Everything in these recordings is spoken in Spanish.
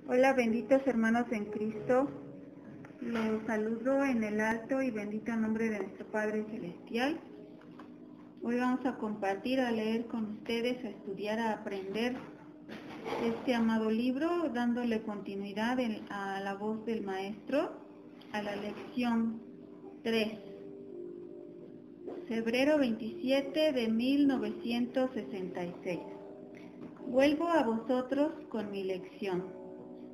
Hola, benditos hermanos en Cristo. Los saludo en el alto y bendito nombre de nuestro Padre Celestial. Hoy vamos a compartir, a leer con ustedes, a estudiar, a aprender este amado libro, dándole continuidad a la voz del Maestro, a la lección 3. Febrero 27 de 1966. Vuelvo a vosotros con mi lección,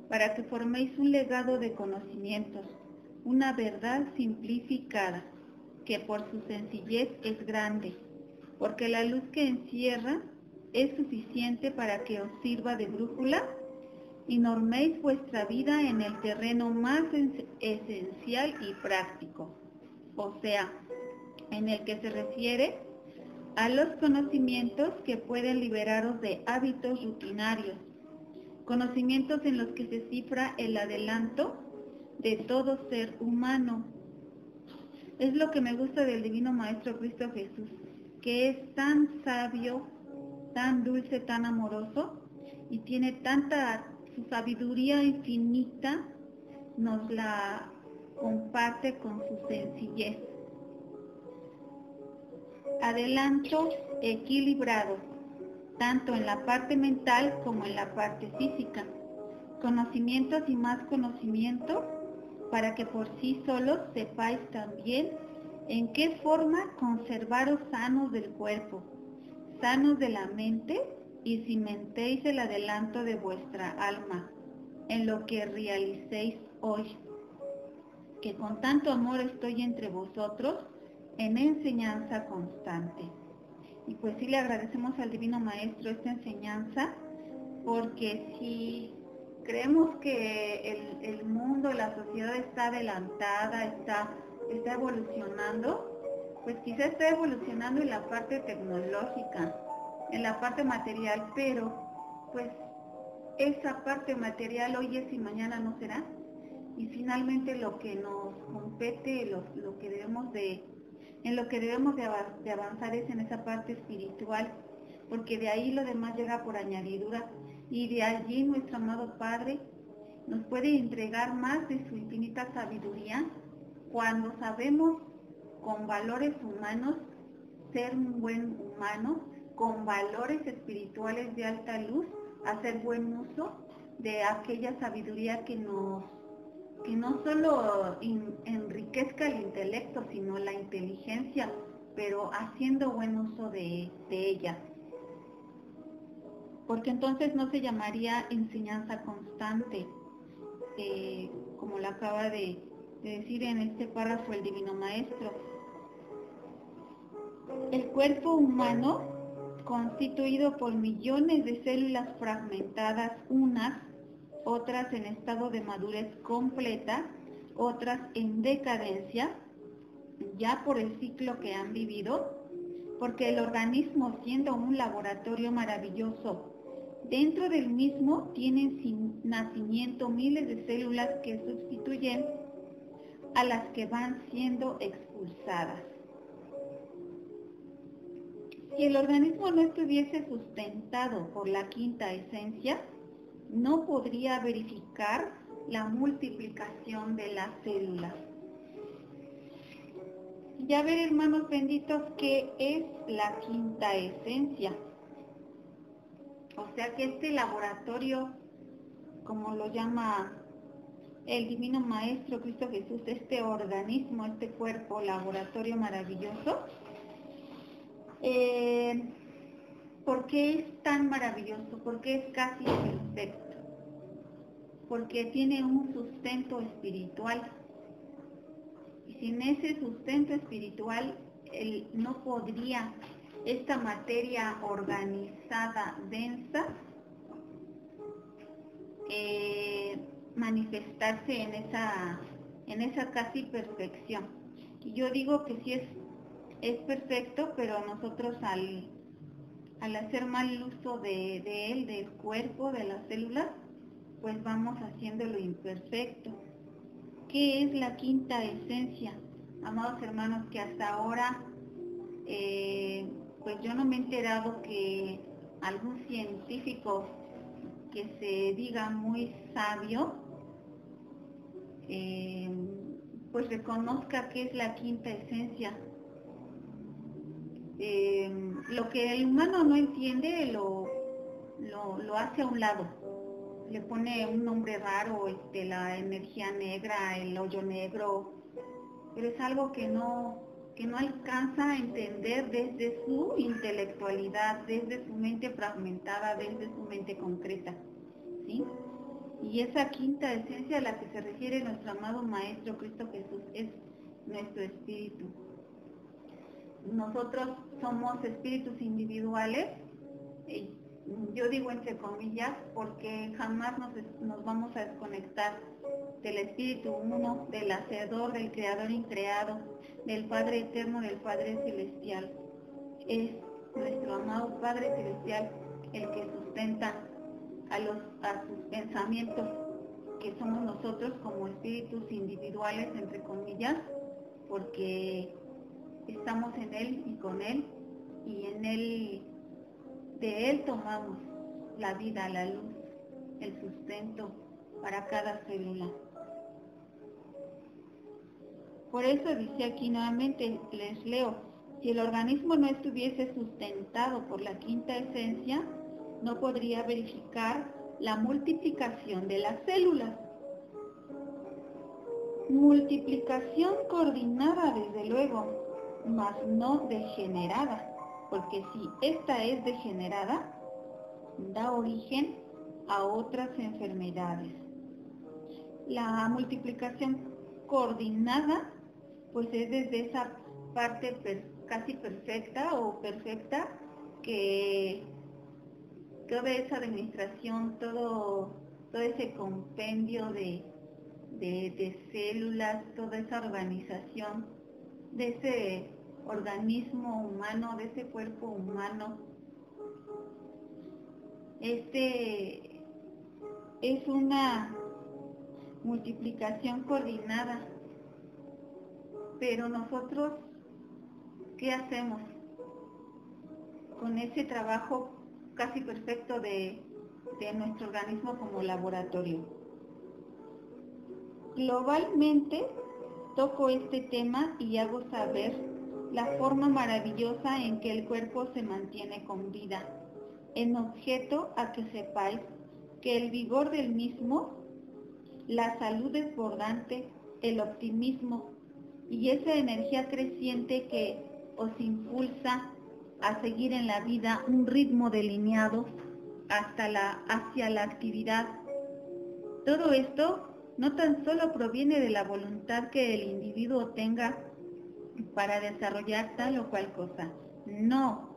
para que forméis un legado de conocimientos, una verdad simplificada, que por su sencillez es grande, porque la luz que encierra es suficiente para que os sirva de brújula y norméis vuestra vida en el terreno más esencial y práctico, o sea, en el que se refiere a los conocimientos que pueden liberaros de hábitos rutinarios, conocimientos en los que se cifra el adelanto de todo ser humano. Es lo que me gusta del Divino Maestro Cristo Jesús, que es tan sabio, tan dulce, tan amoroso, y tiene tanta, su sabiduría infinita nos la comparte con su sencillez. Adelanto equilibrado, tanto en la parte mental como en la parte física. Conocimientos y más conocimiento, para que por sí solos sepáis también en qué forma conservaros sanos del cuerpo, sanos de la mente, y cimentéis el adelanto de vuestra alma en lo que realicéis hoy, que con tanto amor estoy entre vosotros en enseñanza constante. Y pues sí, le agradecemos al Divino Maestro esta enseñanza, porque si creemos que el mundo, la sociedad está adelantada, está evolucionando, pues quizá está evolucionando en la parte tecnológica, en la parte material, pero pues esa parte material hoy es y mañana no será. Y finalmente lo que nos compete, lo que debemos de avanzar es en esa parte espiritual, porque de ahí lo demás llega por añadidura, y de allí nuestro amado Padre nos puede entregar más de su infinita sabiduría cuando sabemos con valores humanos ser un buen humano, con valores espirituales de alta luz, hacer buen uso de aquella sabiduría que no solo enriquezca el intelecto, sino la inteligencia, pero haciendo buen uso de ella. Porque entonces no se llamaría enseñanza constante, como lo acaba de decir en este párrafo el Divino Maestro. El cuerpo humano, constituido por millones de células fragmentadas, unas, otras en estado de madurez completa, otras en decadencia, ya por el ciclo que han vivido, porque el organismo, siendo un laboratorio maravilloso, dentro del mismo tienen sin nacimiento miles de células que sustituyen a las que van siendo expulsadas. Si el organismo no estuviese sustentado por la quinta esencia, no podría verificar la multiplicación de las células. Ya ver, hermanos benditos, qué es la quinta esencia. O sea que este laboratorio, como lo llama el Divino Maestro Cristo Jesús, este organismo, este cuerpo, laboratorio maravilloso, ¿por qué es tan maravilloso? Porque es casi perfecto. Porque tiene un sustento espiritual. Y sin ese sustento espiritual, no podría esta materia organizada, densa, manifestarse en esa casi perfección. Y yo digo que sí es perfecto, pero nosotros al hacer mal uso de él, del cuerpo, de las células, pues vamos haciéndolo imperfecto. ¿Qué es la quinta esencia? Amados hermanos, que hasta ahora pues yo no me he enterado que algún científico que se diga muy sabio, pues reconozca qué es la quinta esencia. Lo que el humano no entiende lo hace a un lado, le pone un nombre raro, la energía negra, el hoyo negro, pero es algo que no alcanza a entender desde su intelectualidad, desde su mente fragmentada, desde su mente concreta, ¿sí? Y esa quinta esencia a la que se refiere nuestro amado Maestro Cristo Jesús es nuestro espíritu. Nosotros somos espíritus individuales, yo digo entre comillas, porque jamás nos vamos a desconectar del espíritu uno, del hacedor, del creador increado, del Padre eterno, del Padre celestial. Es nuestro amado Padre celestial el que sustenta a sus pensamientos, que somos nosotros como espíritus individuales, entre comillas, porque estamos en Él y con Él, y en Él, de Él tomamos la vida, la luz, el sustento para cada célula. Por eso dice aquí nuevamente, les leo, si el organismo no estuviese sustentado por la quinta esencia, no podría verificar la multiplicación de las células. Multiplicación coordinada, desde luego, mas no degenerada, porque si esta es degenerada, da origen a otras enfermedades. La multiplicación coordinada, pues es desde esa parte casi perfecta o perfecta que toda esa administración, todo ese compendio de células, toda esa organización de ese organismo humano, de ese cuerpo humano, es una multiplicación coordinada. Pero nosotros, ¿qué hacemos con ese trabajo casi perfecto de nuestro organismo como laboratorio? Globalmente toco este tema y hago saber la forma maravillosa en que el cuerpo se mantiene con vida, en objeto a que sepáis que el vigor del mismo, la salud desbordante, el optimismo y esa energía creciente que os impulsa a seguir en la vida un ritmo delineado hacia la actividad. Todo esto no tan solo proviene de la voluntad que el individuo tenga para desarrollar tal o cual cosa, no,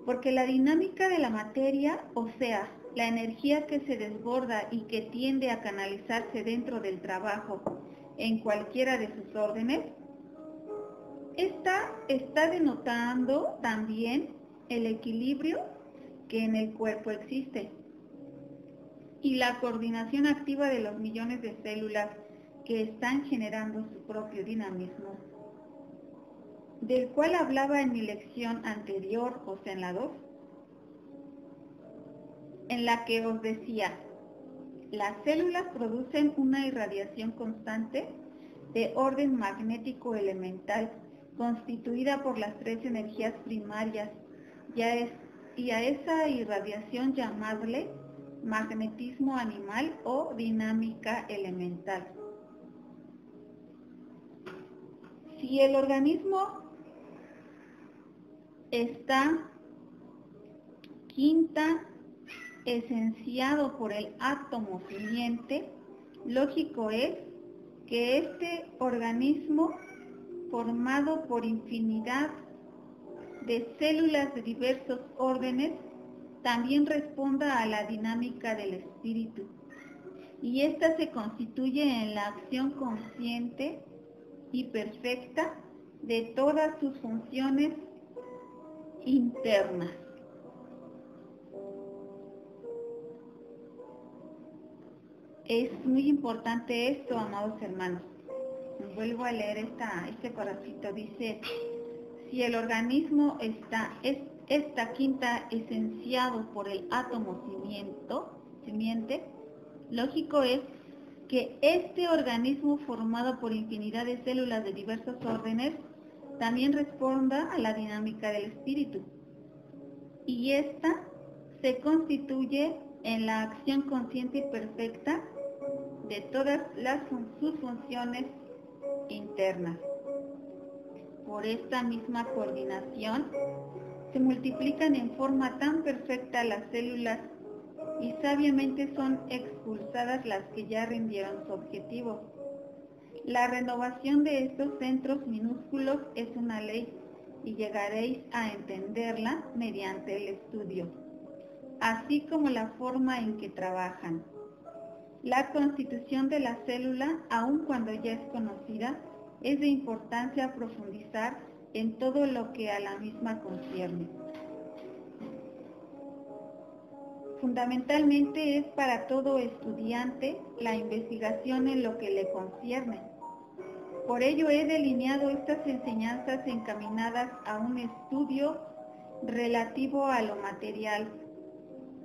porque la dinámica de la materia, o sea, la energía que se desborda y que tiende a canalizarse dentro del trabajo en cualquiera de sus órdenes, esta está denotando también el equilibrio que en el cuerpo existe y la coordinación activa de los millones de células que están generando su propio dinamismo, del cual hablaba en mi lección anterior, o sea, en la 2, en la que os decía, las células producen una irradiación constante de orden magnético elemental, constituida por las 3 energías primarias, y a esa irradiación llamadle magnetismo animal o dinámica elemental. Si el organismo está quinta esenciado por el átomo simiente, lógico es que este organismo, formado por infinidad de células de diversos órdenes, también responda a la dinámica del espíritu, y ésta se constituye en la acción consciente y perfecta de todas sus funciones internas. Es muy importante esto, amados hermanos. Vuelvo a leer este parrafito. Dice, si el organismo está quinta esenciado por el átomo simiente, lógico es que este organismo formado por infinidad de células de diversos órdenes también responda a la dinámica del espíritu. Y esta se constituye en la acción consciente y perfecta de todas sus funciones internas. Por esta misma coordinación, se multiplican en forma tan perfecta las células y sabiamente son expulsadas las que ya rindieron su objetivo. La renovación de estos centros minúsculos es una ley y llegaréis a entenderla mediante el estudio, así como la forma en que trabajan. La constitución de la célula, aun cuando ya es conocida, es de importancia profundizar en todo lo que a la misma concierne. Fundamentalmente es para todo estudiante la investigación en lo que le concierne. Por ello he delineado estas enseñanzas encaminadas a un estudio relativo a lo material,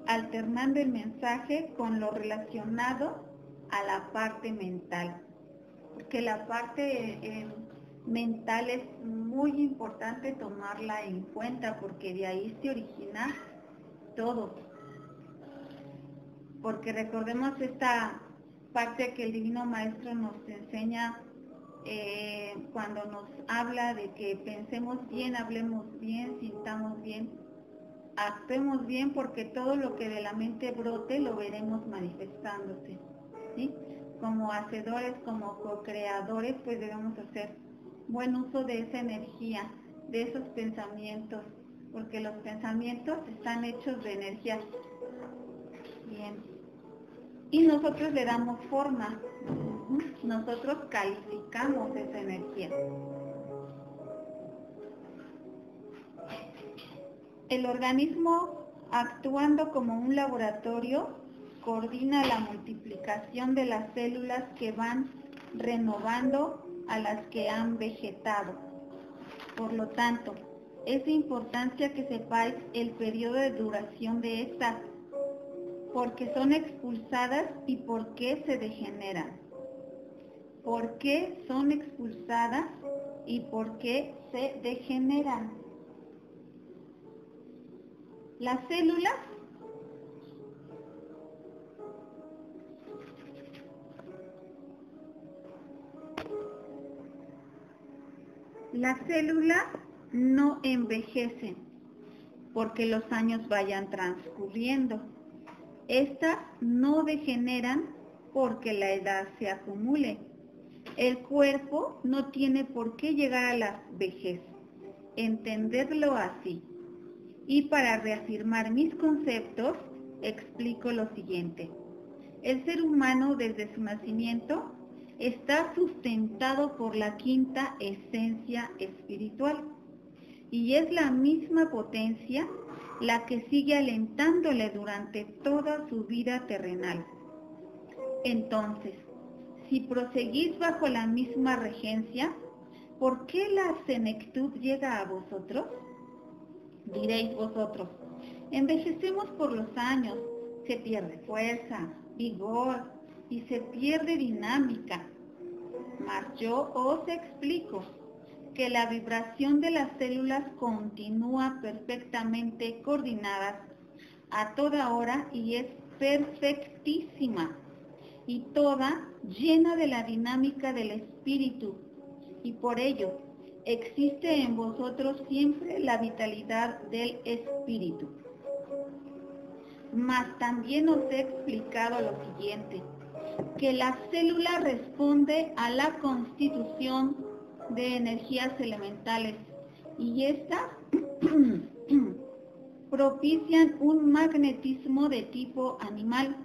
alternando el mensaje con lo relacionado a la parte mental. Porque la parte mental es muy importante tomarla en cuenta, porque de ahí se origina todo. Porque recordemos esta parte que el Divino Maestro nos enseña cuando nos habla de que pensemos bien, hablemos bien, sintamos bien, actuemos bien, porque todo lo que de la mente brote lo veremos manifestándose, ¿sí? Como hacedores, como co-creadores, pues debemos hacer buen uso de esa energía, de esos pensamientos, porque los pensamientos están hechos de energía. Bien. Y nosotros le damos forma, nosotros calificamos esa energía. El organismo, actuando como un laboratorio, coordina la multiplicación de las células que van renovando a las que han vegetado. Por lo tanto, es de importancia que sepáis el periodo de duración de estas, porque son expulsadas y por qué se degeneran. ¿Por qué son expulsadas y por qué se degeneran? Las células no envejecen porque los años vayan transcurriendo. Estas no degeneran porque la edad se acumule. El cuerpo no tiene por qué llegar a la vejez. Entenderlo así. Y para reafirmar mis conceptos, explico lo siguiente. El ser humano desde su nacimiento está sustentado por la quinta esencia espiritual. Y es la misma potencia la que sigue alentándole durante toda su vida terrenal. Entonces, si proseguís bajo la misma regencia, ¿por qué la senectud llega a vosotros? Diréis vosotros, envejecemos por los años, se pierde fuerza, vigor y se pierde dinámica. Mas yo os explico que la vibración de las células continúa perfectamente coordinadas a toda hora y es perfectísima y toda llena de la dinámica del espíritu, y por ello existe en vosotros siempre la vitalidad del espíritu. Mas también os he explicado lo siguiente, que la célula responde a la constitución de energías elementales y estas propician un magnetismo de tipo animal,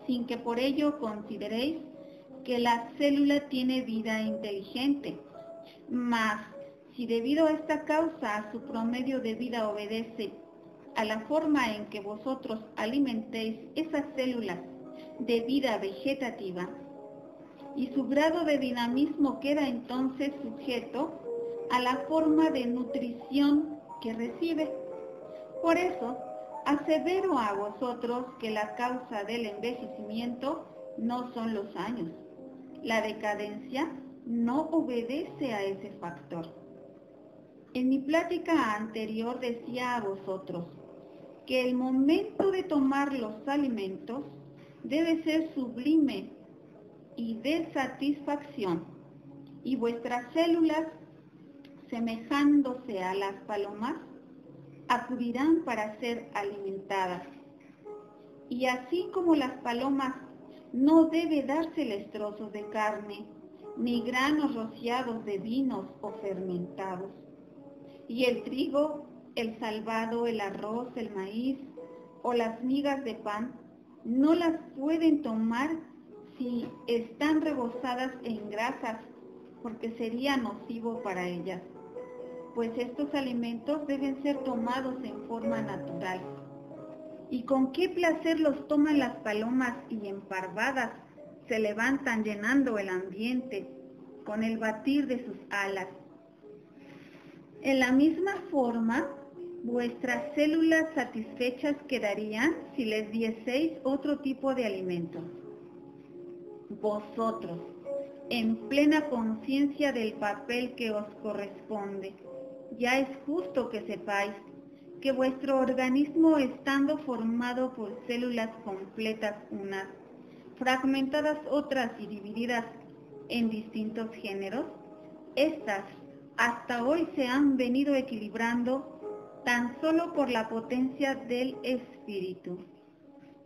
sin que por ello consideréis que la célula tiene vida inteligente. Mas, si debido a esta causa a su promedio de vida obedece a la forma en que vosotros alimentéis esas células de vida vegetativa, y su grado de dinamismo queda entonces sujeto a la forma de nutrición que recibe. Por eso, Asevero a vosotros que la causa del envejecimiento no son los años. La decadencia no obedece a ese factor. En mi plática anterior decía a vosotros que el momento de tomar los alimentos debe ser sublime y de satisfacción, y vuestras células, semejándose a las palomas, acudirán para ser alimentadas. Y así como las palomas no debe dárseles trozos de carne, ni granos rociados de vinos o fermentados. Y el trigo, el salvado, el arroz, el maíz o las migas de pan no las pueden tomar si están rebozadas en grasas, porque sería nocivo para ellas. Pues estos alimentos deben ser tomados en forma natural. Y con qué placer los toman las palomas y emparvadas se levantan llenando el ambiente con el batir de sus alas. En la misma forma, vuestras células satisfechas quedarían si les dieseis otro tipo de alimento. Vosotros, en plena conciencia del papel que os corresponde, ya es justo que sepáis que vuestro organismo, estando formado por células completas unas, fragmentadas otras y divididas en distintos géneros, estas hasta hoy se han venido equilibrando tan solo por la potencia del espíritu,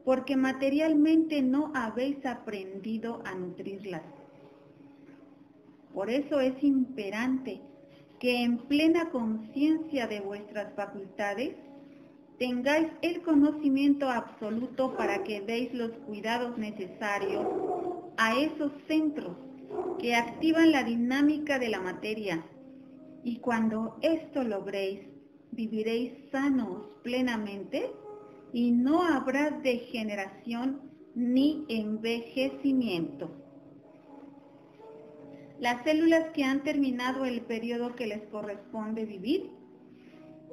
porque materialmente no habéis aprendido a nutrirlas. Por eso es imperante que en plena conciencia de vuestras facultades tengáis el conocimiento absoluto para que deis los cuidados necesarios a esos centros que activan la dinámica de la materia. Y cuando esto logréis, viviréis sanos plenamente y no habrá degeneración ni envejecimiento. Las células que han terminado el periodo que les corresponde vivir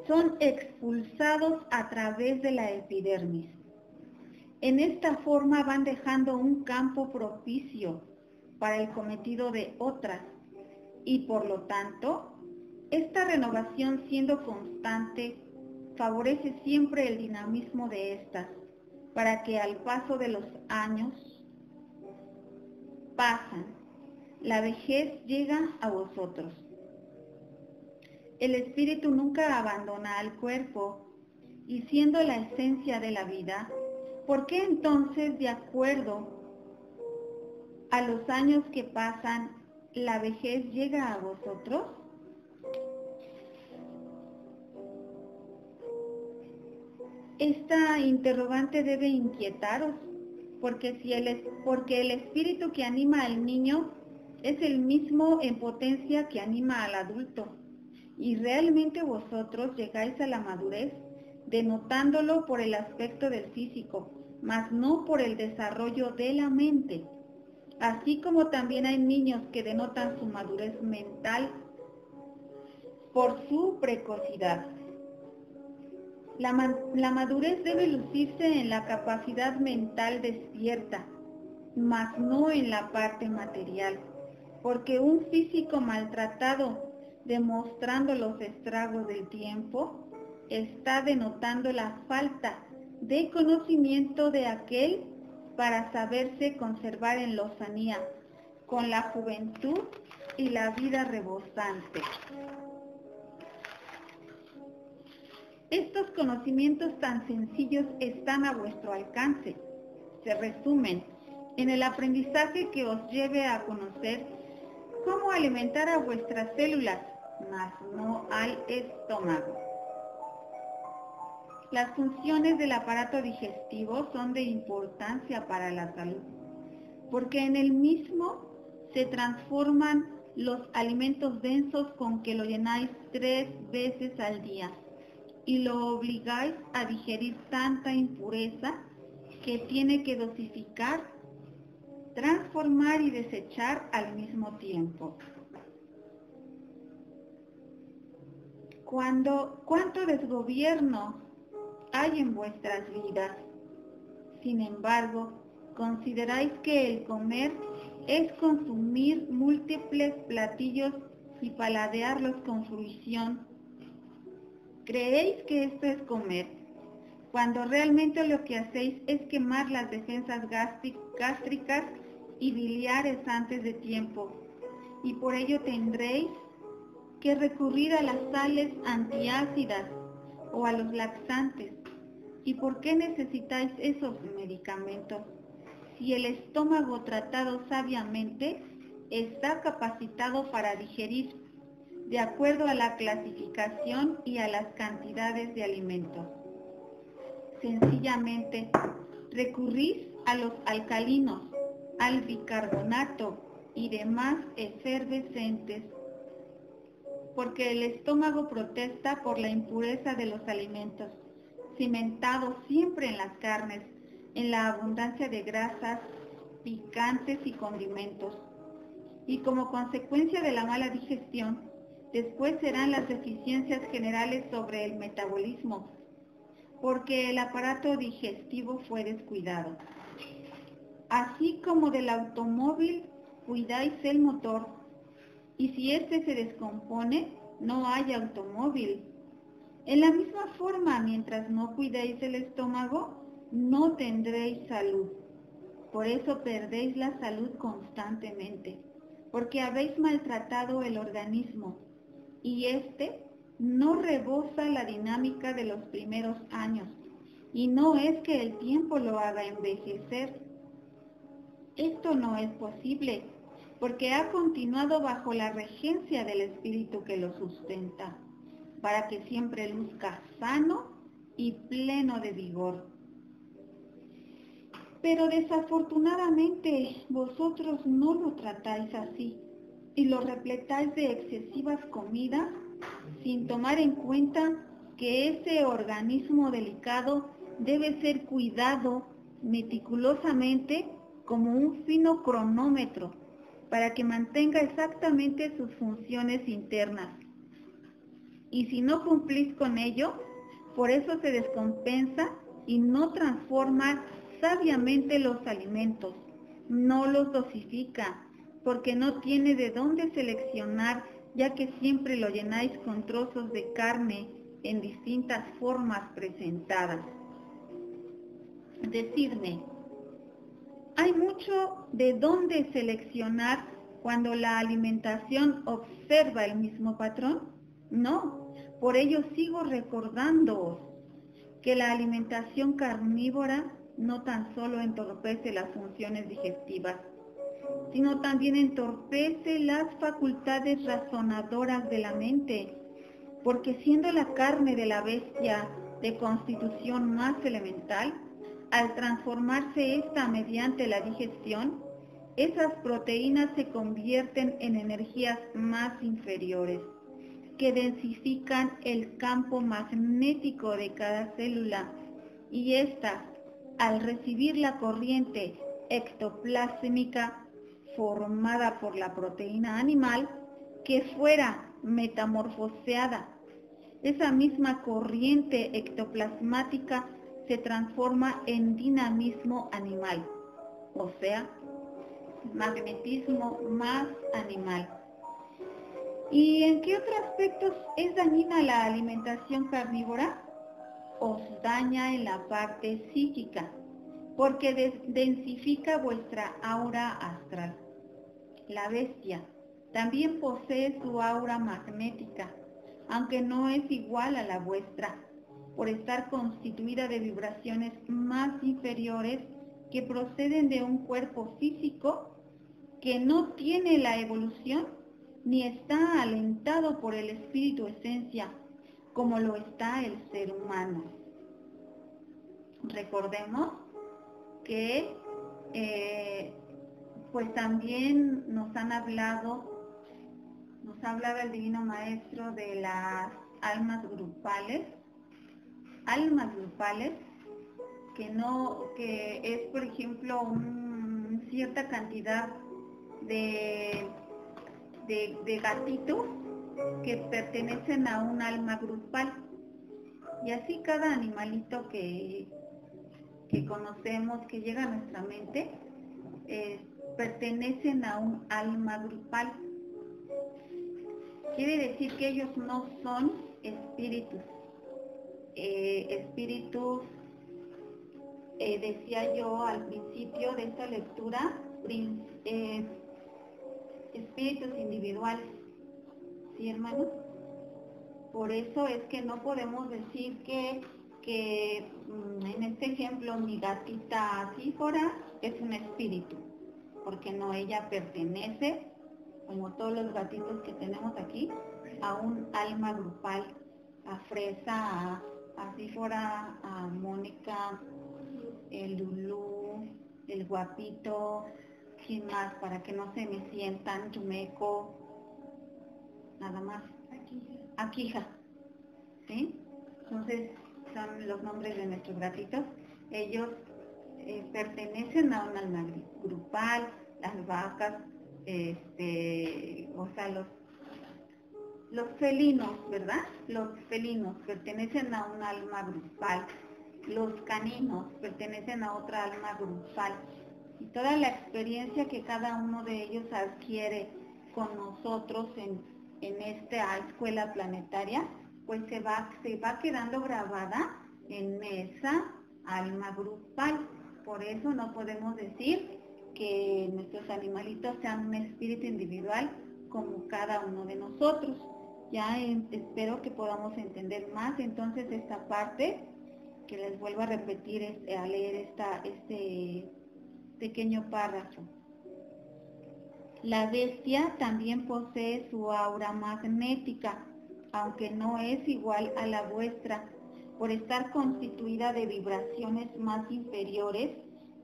son expulsados a través de la epidermis. En esta forma van dejando un campo propicio para el cometido de otras y por lo tanto, esta renovación siendo constante favorece siempre el dinamismo de estas para que al paso de los años pasan. La vejez llega a vosotros. El espíritu nunca abandona al cuerpo, y siendo la esencia de la vida, ¿por qué entonces, de acuerdo a los años que pasan, la vejez llega a vosotros? Esta interrogante debe inquietaros, porque el espíritu que anima al niño es el mismo en potencia que anima al adulto, y realmente vosotros llegáis a la madurez denotándolo por el aspecto del físico, mas no por el desarrollo de la mente, así como también hay niños que denotan su madurez mental por su precocidad. La madurez debe lucirse en la capacidad mental despierta, mas no en la parte material, porque un físico maltratado, demostrando los estragos del tiempo, está denotando la falta de conocimiento de aquel para saberse conservar en lozanía con la juventud y la vida rebosante. Estos conocimientos tan sencillos están a vuestro alcance. Se resumen en el aprendizaje que os lleve a conocer cómo alimentar a vuestras células, mas no al estómago. Las funciones del aparato digestivo son de importancia para la salud, porque en el mismo se transforman los alimentos densos con que lo llenáis 3 veces al día y lo obligáis a digerir tanta impureza que tiene que dosificar, transformar y desechar al mismo tiempo. ¿Cuánto desgobierno hay en vuestras vidas. Sin embargo, consideráis que el comer es consumir múltiples platillos y paladearlos con fruición. Creéis que esto es comer, cuando realmente lo que hacéis es quemar las defensas gástricas y biliares antes de tiempo, y por ello tendréis que recurrir a las sales antiácidas o a los laxantes. ¿Y por qué necesitáis esos medicamentos? Si el estómago tratado sabiamente está capacitado para digerir de acuerdo a la clasificación y a las cantidades de alimentos. Sencillamente, recurrís a los alcalinos, al bicarbonato y demás efervescentes, porque el estómago protesta por la impureza de los alimentos, cimentados siempre en las carnes, en la abundancia de grasas, picantes y condimentos. Y como consecuencia de la mala digestión, después serán las deficiencias generales sobre el metabolismo, porque el aparato digestivo fue descuidado. Así como del automóvil cuidáis el motor, y si éste se descompone, no hay automóvil. En la misma forma, mientras no cuidéis el estómago, no tendréis salud. Por eso perdéis la salud constantemente, porque habéis maltratado el organismo, y éste no rebosa la dinámica de los primeros años, y no es que el tiempo lo haga envejecer. Esto no es posible, porque ha continuado bajo la regencia del espíritu que lo sustenta, para que siempre luzca sano y pleno de vigor. Pero desafortunadamente vosotros no lo tratáis así, y lo repletáis de excesivas comidas, sin tomar en cuenta que ese organismo delicado debe ser cuidado meticulosamente como un fino cronómetro, para que mantenga exactamente sus funciones internas. Y si no cumplís con ello, por eso se descompensa y no transforma sabiamente los alimentos, no los dosifica, porque no tiene de dónde seleccionar, ya que siempre lo llenáis con trozos de carne en distintas formas presentadas. Decidme, ¿hay mucho de dónde seleccionar cuando la alimentación observa el mismo patrón? No, por ello sigo recordándoos que la alimentación carnívora no tan solo entorpece las funciones digestivas, sino también entorpece las facultades razonadoras de la mente, porque siendo la carne de la bestia de constitución más elemental, al transformarse esta mediante la digestión, esas proteínas se convierten en energías más inferiores, que densifican el campo magnético de cada célula, y estas, al recibir la corriente ectoplásmica formada por la proteína animal, que fuera metamorfoseada, esa misma corriente ectoplasmática se transforma en dinamismo animal, o sea, magnetismo más animal. ¿Y en qué otros aspectos es dañina la alimentación carnívora? Os daña en la parte psíquica, porque densifica vuestra aura astral. La bestia también posee su aura magnética, aunque no es igual a la vuestra, por estar constituida de vibraciones más inferiores que proceden de un cuerpo físico que no tiene la evolución ni está alentado por el espíritu esencia, como lo está el ser humano. Recordemos que pues también nos ha hablado el Divino Maestro de las almas grupales, que es, por ejemplo, cierta cantidad de gatitos que pertenecen a un alma grupal. Y así cada animalito que conocemos, que llega a nuestra mente, pertenecen a un alma grupal. Quiere decir que ellos no son espíritus. Decía yo al principio de esta lectura, espíritus individuales. ¿Sí, hermanos? Por eso es que no podemos decir que en este ejemplo mi gatita Sífora es un espíritu, porque no, ella pertenece, como todos los gatitos que tenemos aquí, a un alma grupal, a Fresa, a Sífora, a Mónica, el Lulú, el Guapito, ¿quién más? Para que no se me sientan, Yumeco, nada más. Akija, ¿sí? Entonces son los nombres de nuestros gatitos. Ellos pertenecen a un alma grupal, las vacas, o sea, los felinos, ¿verdad? Los felinos pertenecen a un alma grupal. Los caninos pertenecen a otra alma grupal. Y toda la experiencia que cada uno de ellos adquiere con nosotros en esta escuela planetaria, pues se va quedando grabada en esa alma grupal. Por eso no podemos decir que nuestros animalitos sean un espíritu individual como cada uno de nosotros. Ya espero que podamos entender más entonces esta parte, que les vuelvo a repetir a leer este pequeño párrafo. La bestia también posee su aura magnética, aunque no es igual a la vuestra, por estar constituida de vibraciones más inferiores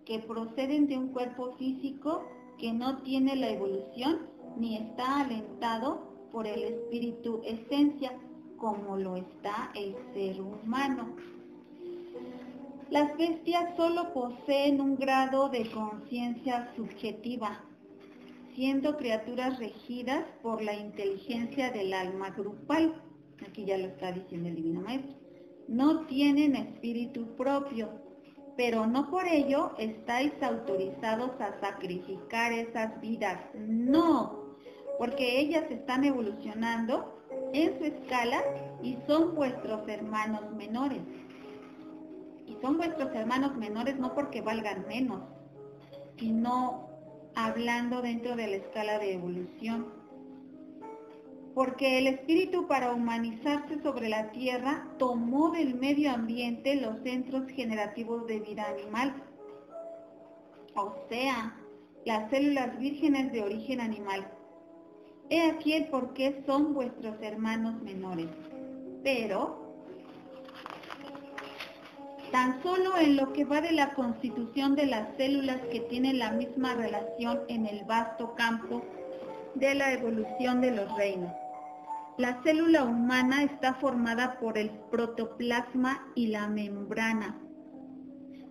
que proceden de un cuerpo físico que no tiene la evolución ni está alentado por el espíritu esencia, como lo está el ser humano. Las bestias solo poseen un grado de conciencia subjetiva, siendo criaturas regidas por la inteligencia del alma grupal. Aquí ya lo está diciendo el Divino Maestro. No tienen espíritu propio, pero no por ello estáis autorizados a sacrificar esas vidas. No, porque ellas están evolucionando en su escala y son vuestros hermanos menores. Y son vuestros hermanos menores no porque valgan menos, sino hablando dentro de la escala de evolución. Porque el espíritu, para humanizarse sobre la tierra, tomó del medio ambiente los centros generativos de vida animal, o sea, las células vírgenes de origen animal. He aquí el por qué son vuestros hermanos menores. Pero tan solo en lo que va de la constitución de las células que tienen la misma relación en el vasto campo de la evolución de los reinos. La célula humana está formada por el protoplasma y la membrana,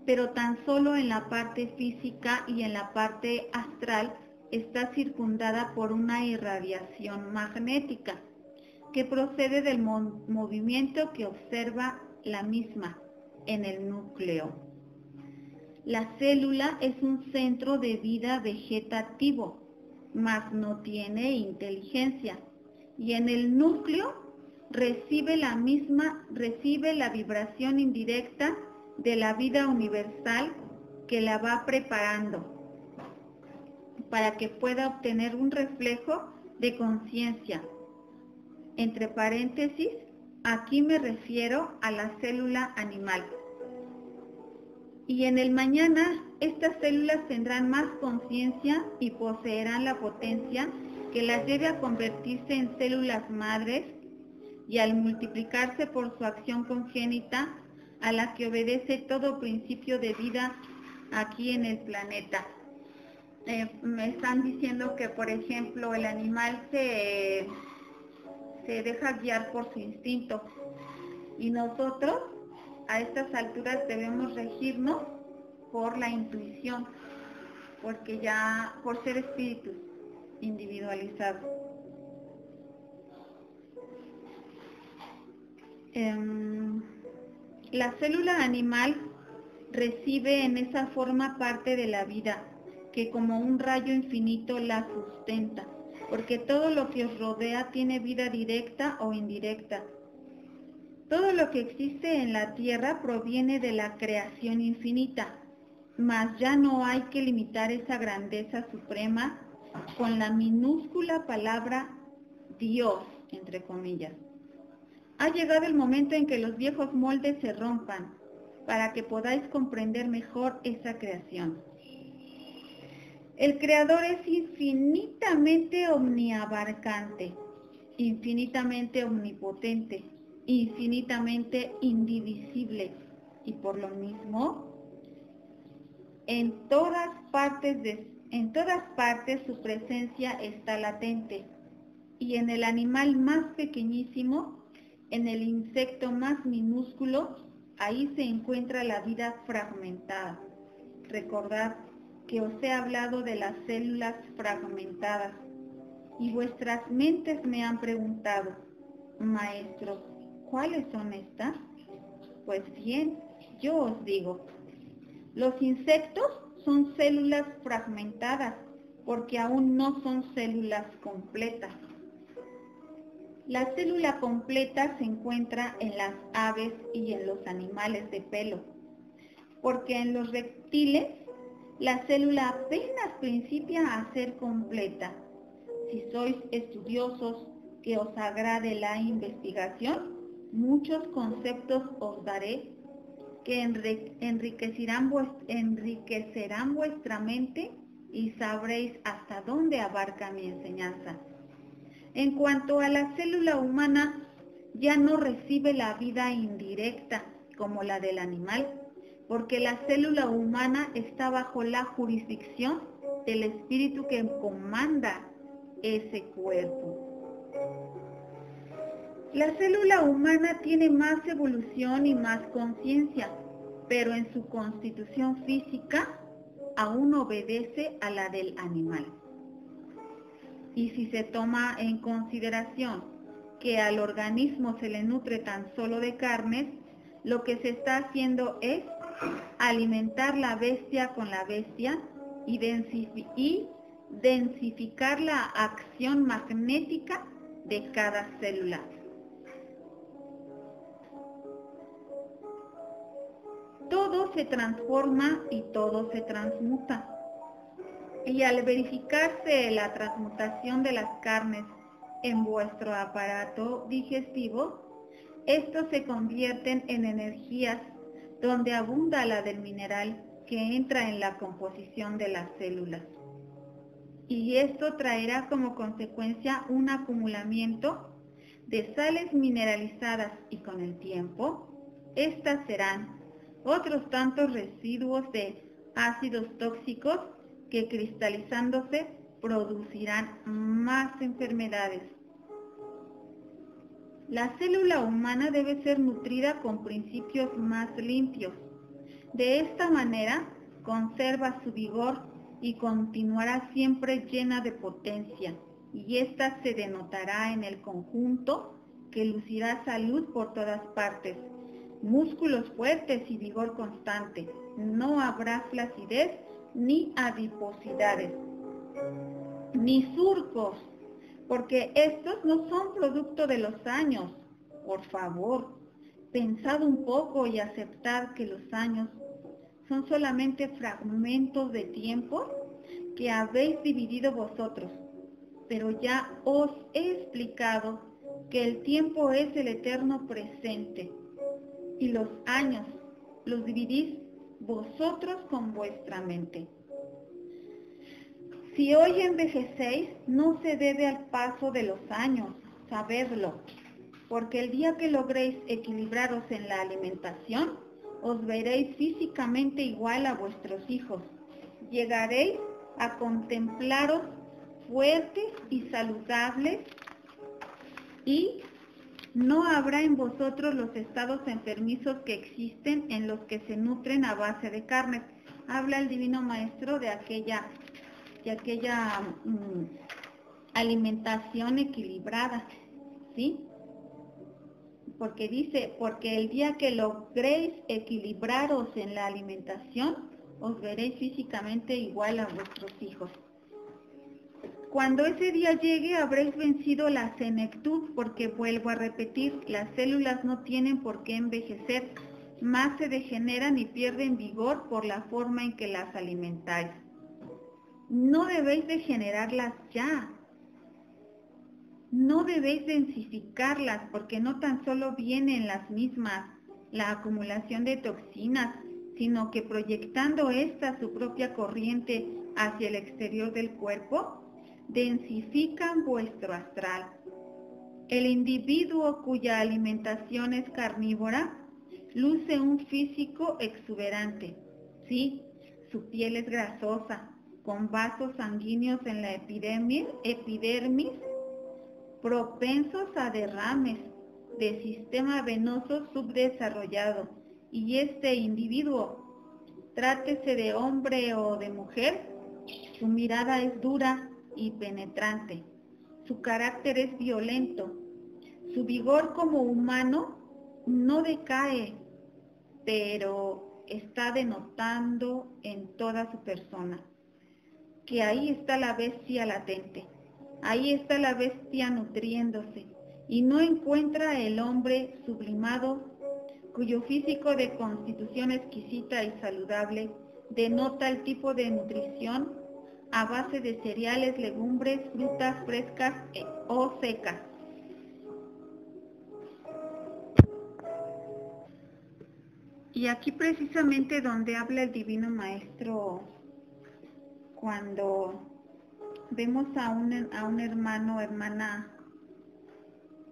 pero tan solo en la parte física y en la parte astral está circundada por una irradiación magnética que procede del movimiento que observa la misma en el núcleo. La célula es un centro de vida vegetativo, mas no tiene inteligencia, y en el núcleo recibe la vibración indirecta de la vida universal que la va preparando para que pueda obtener un reflejo de conciencia. Entre paréntesis, aquí me refiero a la célula animal. Y en el mañana, estas células tendrán más conciencia y poseerán la potencia que las lleve a convertirse en células madres y al multiplicarse por su acción congénita a la que obedece todo principio de vida aquí en el planeta. Me están diciendo que, por ejemplo, el animal se deja guiar por su instinto y nosotros a estas alturas debemos regirnos por la intuición, porque ya por ser espíritus individualizados. La célula animal recibe en esa forma parte de la vida, que como un rayo infinito la sustenta, porque todo lo que os rodea tiene vida directa o indirecta. Todo lo que existe en la tierra proviene de la creación infinita, mas ya no hay que limitar esa grandeza suprema con la minúscula palabra Dios, entre comillas. Ha llegado el momento en que los viejos moldes se rompan, para que podáis comprender mejor esa creación. El Creador es infinitamente omniabarcante, infinitamente omnipotente, infinitamente indivisible, y por lo mismo, en todas partes su presencia está latente, y en el animal más pequeñísimo, en el insecto más minúsculo, ahí se encuentra la vida fragmentada. Recordad que os he hablado de las células fragmentadas, y vuestras mentes me han preguntado, Maestro, ¿cuáles son estas? Pues bien, yo os digo, los insectos son células fragmentadas, porque aún no son células completas. La célula completa se encuentra en las aves y en los animales de pelo, porque en los reptiles la célula apenas principia a ser completa. Si sois estudiosos que os agrade la investigación, muchos conceptos os daré que enriquecerán vuestra mente y sabréis hasta dónde abarca mi enseñanza. En cuanto a la célula humana, ya no recibe la vida indirecta como la del animal, porque la célula humana está bajo la jurisdicción del espíritu que comanda ese cuerpo. La célula humana tiene más evolución y más conciencia, pero en su constitución física aún obedece a la del animal. Y si se toma en consideración que al organismo se le nutre tan solo de carnes, lo que se está haciendo es alimentar la bestia con la bestia y densificar la acción magnética de cada célula. Todo se transforma y todo se transmuta. Y al verificarse la transmutación de las carnes en vuestro aparato digestivo, estos se convierten en energías donde abunda la del mineral que entra en la composición de las células. Y esto traerá como consecuencia un acumulamiento de sales mineralizadas y con el tiempo, estas serán otros tantos residuos de ácidos tóxicos que cristalizándose producirán más enfermedades. La célula humana debe ser nutrida con principios más limpios. De esta manera conserva su vigor y continuará siempre llena de potencia, y ésta se denotará en el conjunto que lucirá salud por todas partes, músculos fuertes y vigor constante. No habrá flacidez ni adiposidades, ni surcos, porque estos no son producto de los años. Por favor, pensad un poco y aceptad que los años son solamente fragmentos de tiempo que habéis dividido vosotros, pero ya os he explicado que el tiempo es el eterno presente y los años los dividís vosotros con vuestra mente. Si hoy envejecéis, no se debe al paso de los años, sabedlo, porque el día que logréis equilibraros en la alimentación, os veréis físicamente igual a vuestros hijos. Llegaréis a contemplaros fuertes y saludables, y no habrá en vosotros los estados enfermizos que existen en los que se nutren a base de carne. Habla el Divino Maestro de aquella alimentación equilibrada, ¿sí? porque dice, porque el día que logréis equilibraros en la alimentación, os veréis físicamente igual a vuestros hijos. Cuando ese día llegue, habréis vencido la senectud, porque vuelvo a repetir, las células no tienen por qué envejecer, más se degeneran y pierden vigor por la forma en que las alimentáis. No debéis degenerarlas ya. No debéis densificarlas, porque no tan solo vienen las mismas, la acumulación de toxinas, sino que proyectando esta su propia corriente hacia el exterior del cuerpo, densifican vuestro astral. El individuo cuya alimentación es carnívora luce un físico exuberante. Sí, su piel es grasosa, con vasos sanguíneos en la epidermis, propensos a derrames, de sistema venoso subdesarrollado. Y este individuo, trátese de hombre o de mujer, su mirada es dura y penetrante. Su carácter es violento. Su vigor como humano no decae, pero está denotando en toda su persona que ahí está la bestia latente. Ahí está la bestia nutriéndose y no encuentra el hombre sublimado, cuyo físico de constitución exquisita y saludable denota el tipo de nutrición a base de cereales, legumbres, frutas frescas o secas. Y aquí precisamente donde habla el Divino Maestro, cuando vemos a un hermano o hermana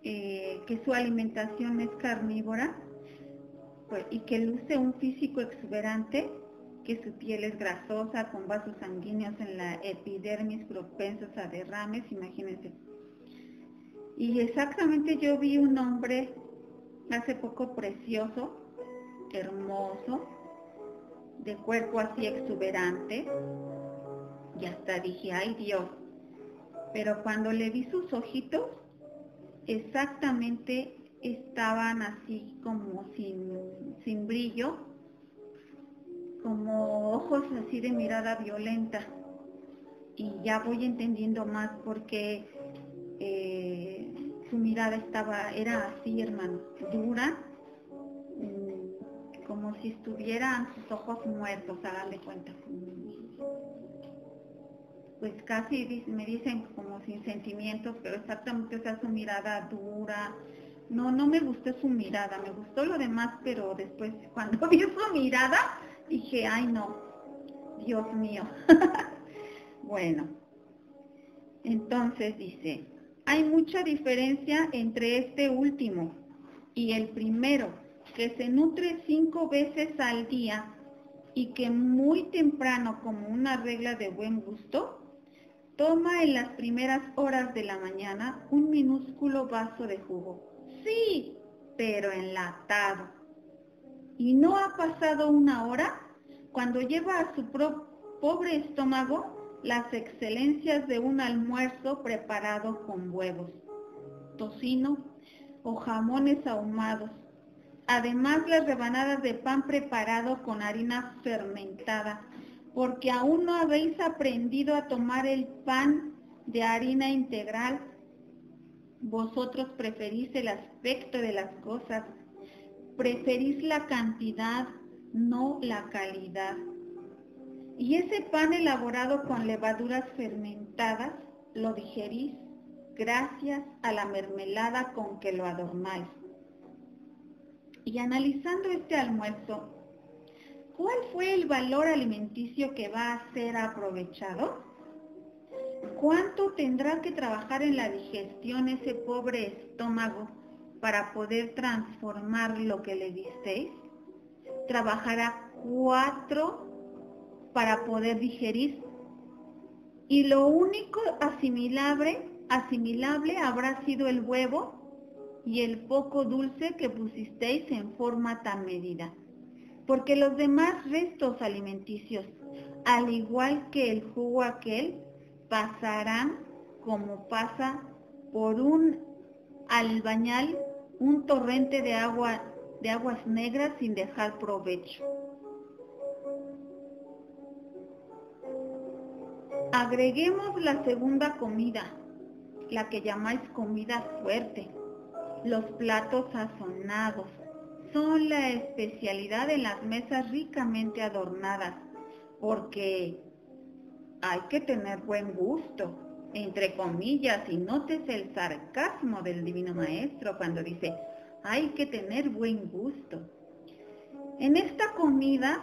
que su alimentación es carnívora, pues, y que luce un físico exuberante, que su piel es grasosa, con vasos sanguíneos en la epidermis propensos a derrames, imagínense. Y exactamente yo vi un hombre hace poco precioso, hermoso, de cuerpo así exuberante, y hasta dije, ay Dios, pero cuando le vi sus ojitos, exactamente estaban así como sin brillo, como ojos así de mirada violenta. Y ya voy entendiendo más porque su mirada era así, hermano, dura, como si estuvieran sus ojos muertos, hagan de cuenta. Pues casi me dicen como sin sentimientos, pero exactamente, o sea, su mirada dura. No me gustó su mirada, me gustó lo demás, pero después cuando vi su mirada, dije, ay no, Dios mío. Bueno, entonces dice, hay mucha diferencia entre este último y el primero, que se nutre 5 veces al día y que muy temprano, como una regla de buen gusto, toma en las primeras horas de la mañana un minúsculo vaso de jugo. Sí, pero enlatado. Y no ha pasado una hora cuando lleva a su pobre estómago las excelencias de un almuerzo preparado con huevos, tocino o jamones ahumados. Además, las rebanadas de pan preparado con harina fermentada, porque aún no habéis aprendido a tomar el pan de harina integral. Vosotros preferís el aspecto de las cosas, preferís la cantidad, no la calidad. Y ese pan elaborado con levaduras fermentadas, lo digerís gracias a la mermelada con que lo adornáis. Y analizando este almuerzo, ¿cuál fue el valor alimenticio que va a ser aprovechado? ¿Cuánto tendrá que trabajar en la digestión ese pobre estómago para poder transformar lo que le disteis? Trabajará 4 para poder digerir. Y lo único asimilable habrá sido el huevo y el poco dulce que pusisteis en forma tan medida. Porque los demás restos alimenticios, al igual que el jugo aquel, pasarán como pasa por un albañal un torrente de aguas negras sin dejar provecho. Agreguemos la segunda comida, la que llamáis comida fuerte. Los platos sazonados son la especialidad en las mesas ricamente adornadas, porque hay que tener buen gusto, entre comillas, y notes el sarcasmo del Divino Maestro cuando dice, hay que tener buen gusto. En esta comida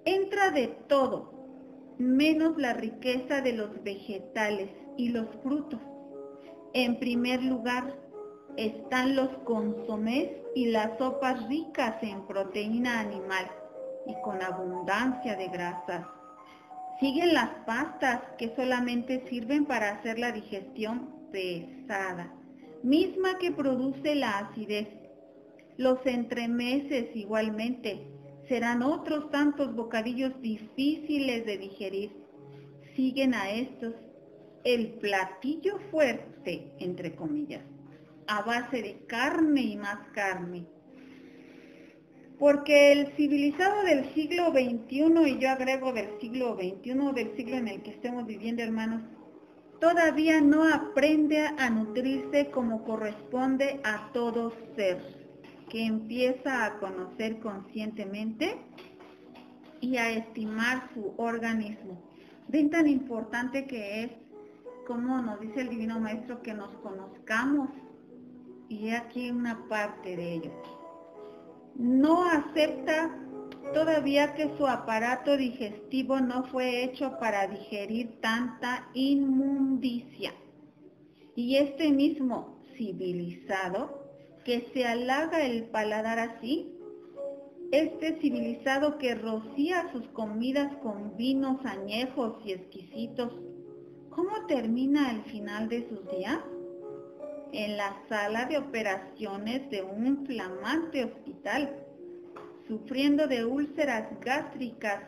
entra de todo, menos la riqueza de los vegetales y los frutos. En primer lugar, están los consomés y las sopas ricas en proteína animal y con abundancia de grasas. Siguen las pastas que solamente sirven para hacer la digestión pesada, misma que produce la acidez. Los entremeses igualmente serán otros tantos bocadillos difíciles de digerir. Siguen a estos el platillo fuerte, entre comillas, a base de carne y más carne. Porque el civilizado del siglo XXI, y yo agrego del siglo XXI, del siglo en el que estemos viviendo, hermanos, todavía no aprende a nutrirse como corresponde a todo ser, que empieza a conocer conscientemente y a estimar su organismo. Ven tan importante que es, como nos dice el Divino Maestro, que nos conozcamos, y he aquí una parte de ello. No acepta todavía que su aparato digestivo no fue hecho para digerir tanta inmundicia. Y este mismo civilizado que se halaga el paladar así, este civilizado que rocía sus comidas con vinos añejos y exquisitos, ¿cómo termina al final de sus días? En la sala de operaciones de un flamante hospital, sufriendo de úlceras gástricas,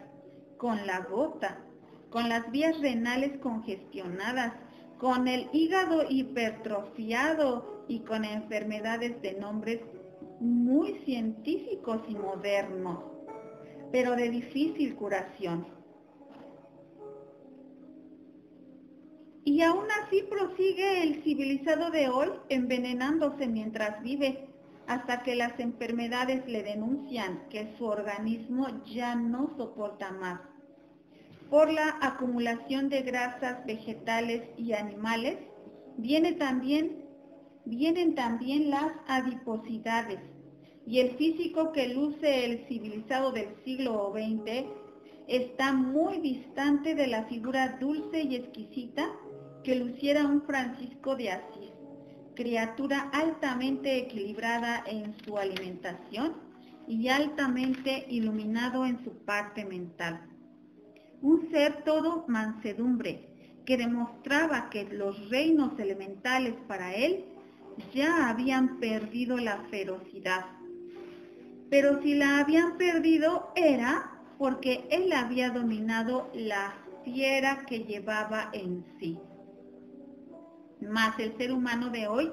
con la gota, con las vías renales congestionadas, con el hígado hipertrofiado y con enfermedades de nombres muy científicos y modernos, pero de difícil curación. Y aún así prosigue el civilizado de hoy envenenándose mientras vive, hasta que las enfermedades le denuncian que su organismo ya no soporta más. Por la acumulación de grasas vegetales y animales, vienen también las adiposidades, y el físico que luce el civilizado del siglo XX está muy distante de la figura dulce y exquisita que luciera un Francisco de Asís, criatura altamente equilibrada en su alimentación y altamente iluminado en su parte mental. Un ser todo mansedumbre, que demostraba que los reinos elementales para él ya habían perdido la ferocidad. Pero si la habían perdido era porque él había dominado la fiera que llevaba en sí. Mas el ser humano de hoy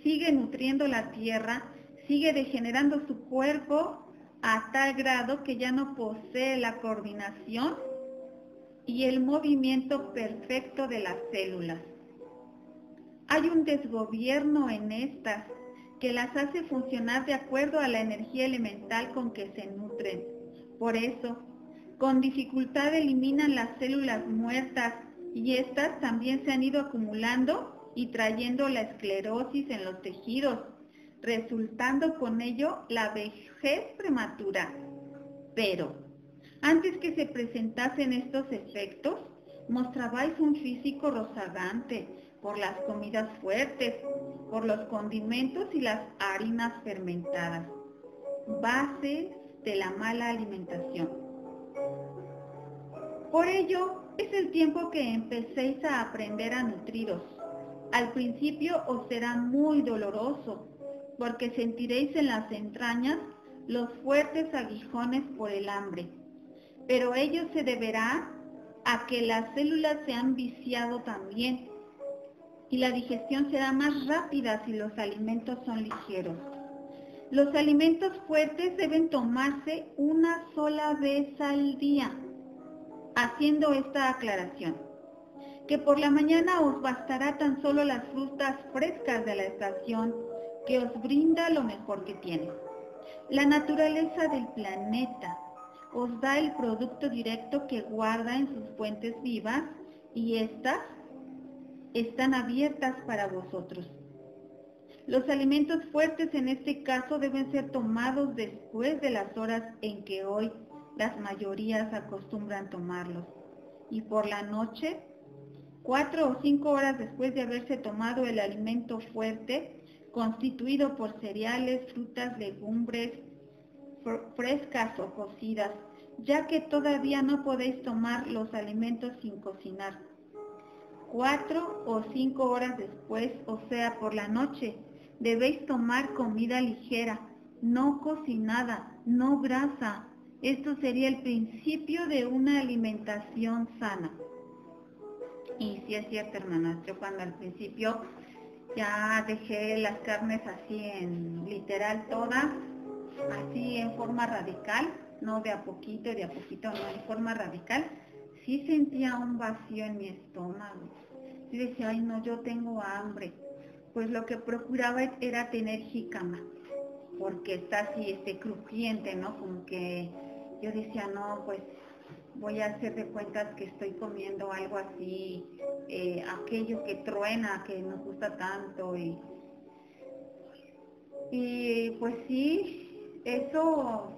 sigue nutriendo la tierra, sigue degenerando su cuerpo a tal grado que ya no posee la coordinación y el movimiento perfecto de las células. Hay un desgobierno en estas que las hace funcionar de acuerdo a la energía elemental con que se nutren. Por eso, con dificultad eliminan las células muertas y estas también se han ido acumulando y trayendo la esclerosis en los tejidos, resultando con ello la vejez prematura. Pero, antes que se presentasen estos efectos, mostrabais un físico rozagante por las comidas fuertes, por los condimentos y las harinas fermentadas, bases de la mala alimentación. Por ello, es el tiempo que empecéis a aprender a nutriros. Al principio os será muy doloroso, porque sentiréis en las entrañas los fuertes aguijones por el hambre. Pero ello se deberá a que las células se han viciado también. y la digestión será más rápida si los alimentos son ligeros. Los alimentos fuertes deben tomarse una sola vez al día, haciendo esta aclaración, que por la mañana os bastará tan solo las frutas frescas de la estación que os brinda lo mejor que tiene. La naturaleza del planeta os da el producto directo que guarda en sus fuentes vivas y éstas están abiertas para vosotros. Los alimentos fuertes en este caso deben ser tomados después de las horas en que hoy las mayorías acostumbran tomarlos. Y por la noche, 4 o 5 horas después de haberse tomado el alimento fuerte, constituido por cereales, frutas, legumbres, frescas o cocidas, ya que todavía no podéis tomar los alimentos sin cocinar. 4 o 5 horas después, o sea, por la noche, debéis tomar comida ligera, no cocinada, no grasa. Esto sería el principio de una alimentación sana. Y sí es cierto, hermanas, yo cuando al principio ya dejé las carnes así en literal todas, así en forma radical, no de a poquito, no, en forma radical, sí sentía un vacío en mi estómago. Sí decía, ay no, yo tengo hambre. Pues lo que procuraba era tener jícama, porque está así, crujiente, ¿no? Como que yo decía, no, pues voy a hacer de cuentas que estoy comiendo algo así, aquello que truena, que nos gusta tanto. Y pues sí, eso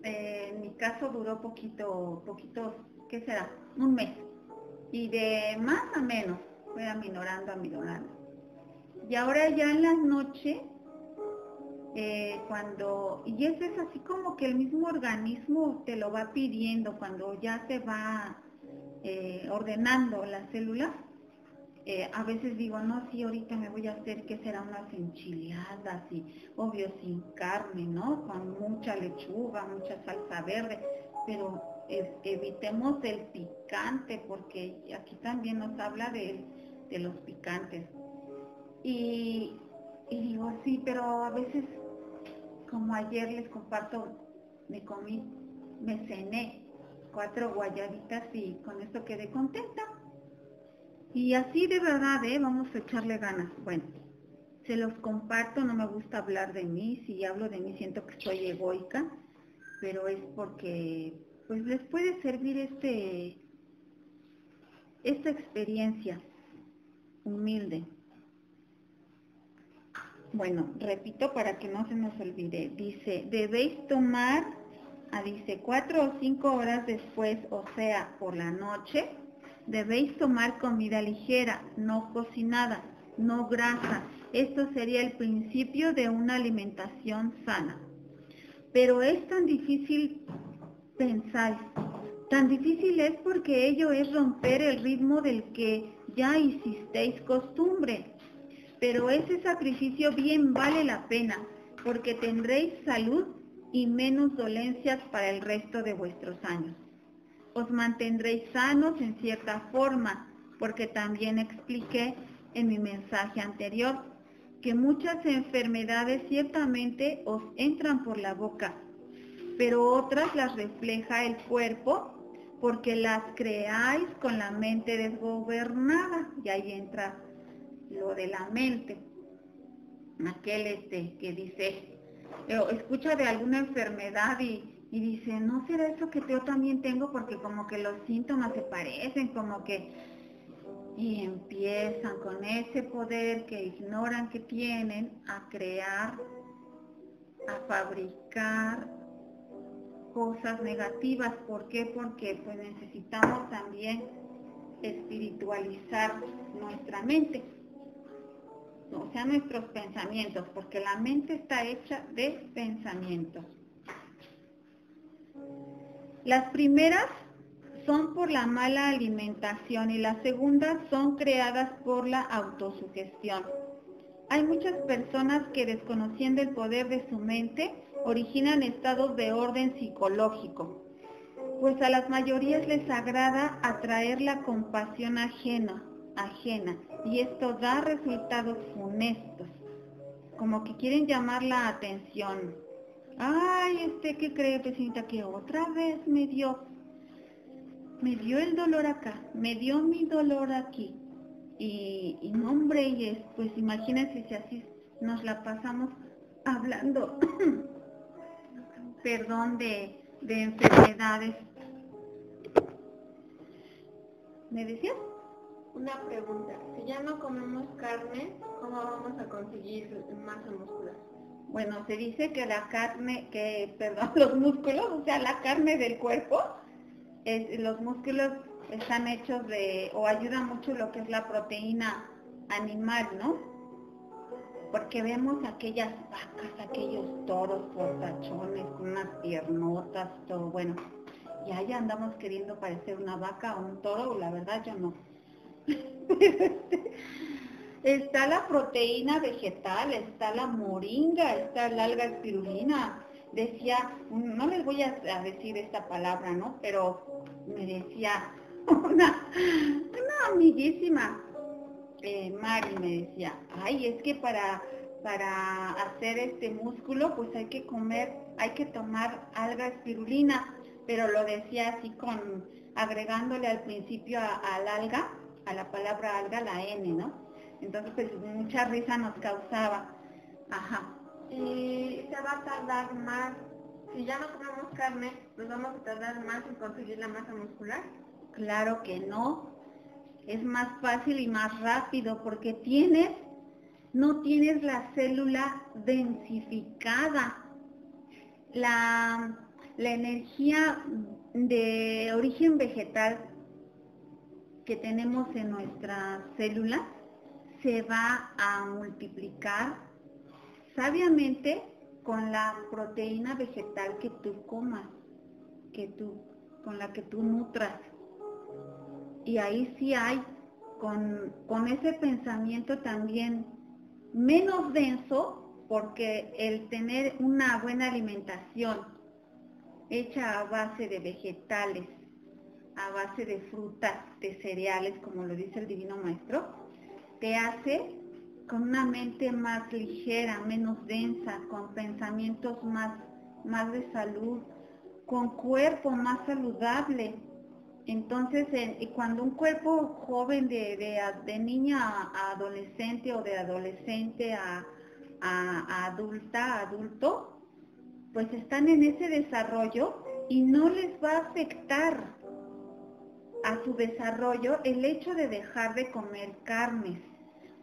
en mi caso duró poquito, ¿qué será? Un mes. Y de más a menos, fue aminorando. Y ahora ya en la noche, y eso es así como que el mismo organismo te lo va pidiendo, cuando ya se va ordenando las células, a veces digo, no, sí, ahorita me voy a hacer, ¿qué será? Unas enchiladas, y obvio sin carne, ¿no? Con mucha lechuga, mucha salsa verde, pero evitemos el picante, porque aquí también nos habla de los picantes. Y digo, sí, pero a veces, como ayer les comparto, me cené 4 guayabitas y con esto quedé contenta. Y así de verdad, vamos a echarle ganas. Bueno, se los comparto, no me gusta hablar de mí, si hablo de mí siento que soy egoica, pero es porque pues les puede servir esta experiencia humilde. Bueno, repito para que no se nos olvide. Dice, debéis tomar, dice 4 o 5 horas después, o sea, por la noche, debéis tomar comida ligera, no cocinada, no grasa. Esto sería el principio de una alimentación sana. Pero es tan difícil, pensáis, tan difícil es porque ello es romper el ritmo del que ya hicisteis costumbre. Pero ese sacrificio bien vale la pena, porque tendréis salud y menos dolencias para el resto de vuestros años. Os mantendréis sanos en cierta forma, porque también expliqué en mi mensaje anterior que muchas enfermedades ciertamente os entran por la boca, pero otras las refleja el cuerpo porque las creáis con la mente desgobernada. Y ahí entra lo de la mente. Aquel que dice, escucha de alguna enfermedad y dice, ¿no será eso que yo también tengo? Porque como que los síntomas se parecen, como que... Y empiezan con ese poder que ignoran que tienen a crear, a fabricar cosas negativas. ¿Por qué? Porque pues necesitamos también espiritualizar nuestra mente, o sea, nuestros pensamientos, porque la mente está hecha de pensamientos. Las primeras son por la mala alimentación y las segundas son creadas por la autosugestión. Hay muchas personas que, desconociendo el poder de su mente, originan estados de orden psicológico, pues a las mayorías les agrada atraer la compasión ajena y esto da resultados funestos, como que quieren llamar la atención. Ay, ¿qué cree, vecinita? Que otra vez me dio el dolor acá, me dio mi dolor aquí. Y no, hombre, pues imagínense si así nos la pasamos hablando, perdón, de enfermedades. ¿Me decías? Una pregunta, si ya no comemos carne, ¿cómo vamos a conseguir masa muscular? Bueno, se dice que los músculos, o sea, la carne del cuerpo, los músculos están hechos o ayuda mucho lo que es la proteína animal, ¿no? Porque vemos aquellas vacas, aquellos toros fortachones, con unas piernotas, todo, bueno, y ahí andamos queriendo parecer una vaca o un toro, la verdad yo no. Está la proteína vegetal, está la moringa, está la alga espirulina. Decía, no les voy a decir esta palabra, ¿no? Pero me decía una amiguísima, Mari, me decía, ay, es que para hacer este músculo, pues hay que tomar alga espirulina, pero lo decía así agregándole al principio al alga, a la palabra alga, la N, ¿no? Entonces, pues mucha risa nos causaba. Ajá. Y se va a tardar más, si ya no comemos carne, ¿nos vamos a tardar más en conseguir la masa muscular? Claro que no. Es más fácil y más rápido porque no tienes la célula densificada. La energía de origen vegetal que tenemos en nuestras células se va a multiplicar sabiamente con la proteína vegetal que tú comas, con la que tú nutras. Y ahí sí hay, con ese pensamiento también menos denso, porque el tener una buena alimentación hecha a base de vegetales, a base de frutas, de cereales, como lo dice el Divino Maestro, te hace con una mente más ligera, menos densa, con pensamientos más de salud, con cuerpo más saludable. Entonces, cuando un cuerpo joven de niña a adolescente o de adolescente a adulto, pues están en ese desarrollo y no les va a afectar a su desarrollo el hecho de dejar de comer carnes,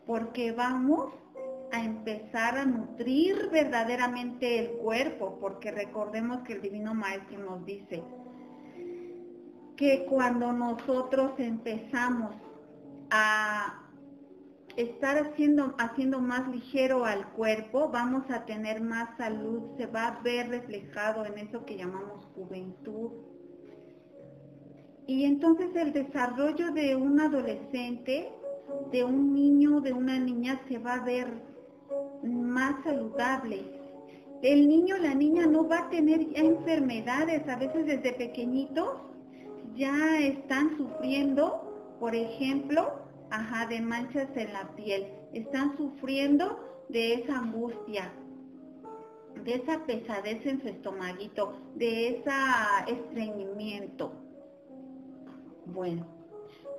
porque vamos a empezar a nutrir verdaderamente el cuerpo, porque recordemos que el Divino Maestro nos dice que cuando nosotros empezamos a estar haciendo más ligero al cuerpo, vamos a tener más salud, se va a ver reflejado en eso que llamamos juventud. Y entonces el desarrollo de un adolescente, de un niño, de una niña, se va a ver más saludable. El niño, la niña no va a tener ya enfermedades, a veces desde pequeñitos ya están sufriendo, por ejemplo, de manchas en la piel, están sufriendo de esa angustia, de esa pesadez en su estomaguito, de ese estreñimiento. Bueno,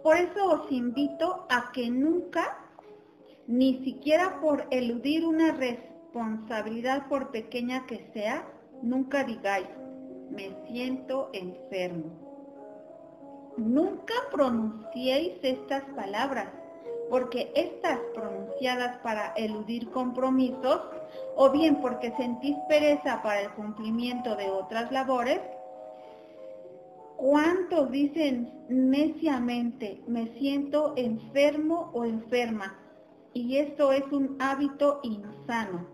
por eso os invito a que nunca, ni siquiera por eludir una responsabilidad por pequeña que sea, nunca digáis, me siento enfermo. Nunca pronunciéis estas palabras, porque estas pronunciadas para eludir compromisos, o bien porque sentís pereza para el cumplimiento de otras labores, ¿cuántos dicen neciamente, me siento enfermo o enferma? Y esto es un hábito insano,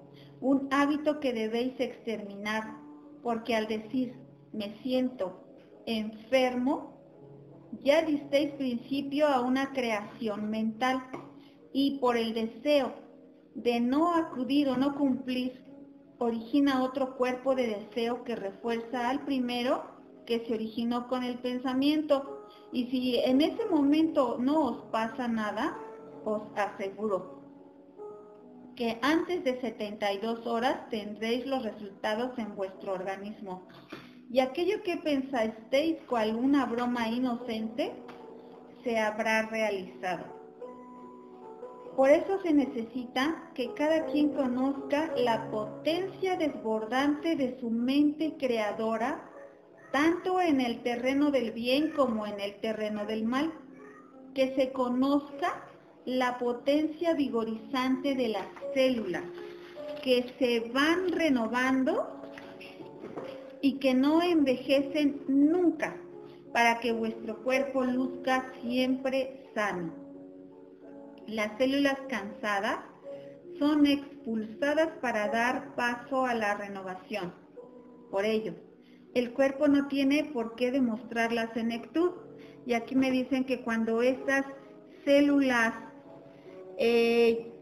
un hábito que debéis exterminar, porque al decir, me siento enfermo, ya disteis principio a una creación mental, y por el deseo de no acudir o no cumplir, origina otro cuerpo de deseo que refuerza al primero que se originó con el pensamiento. Y si en ese momento no os pasa nada, os aseguro que antes de 72 horas tendréis los resultados en vuestro organismo. Y aquello que pensasteis cual una broma inocente, se habrá realizado. Por eso se necesita que cada quien conozca la potencia desbordante de su mente creadora, tanto en el terreno del bien como en el terreno del mal. Que se conozca la potencia vigorizante de las células, que se van renovando y que no envejecen nunca, para que vuestro cuerpo luzca siempre sano. Las células cansadas son expulsadas para dar paso a la renovación. Por ello, el cuerpo no tiene por qué demostrar la senectud. Y aquí me dicen que cuando estas células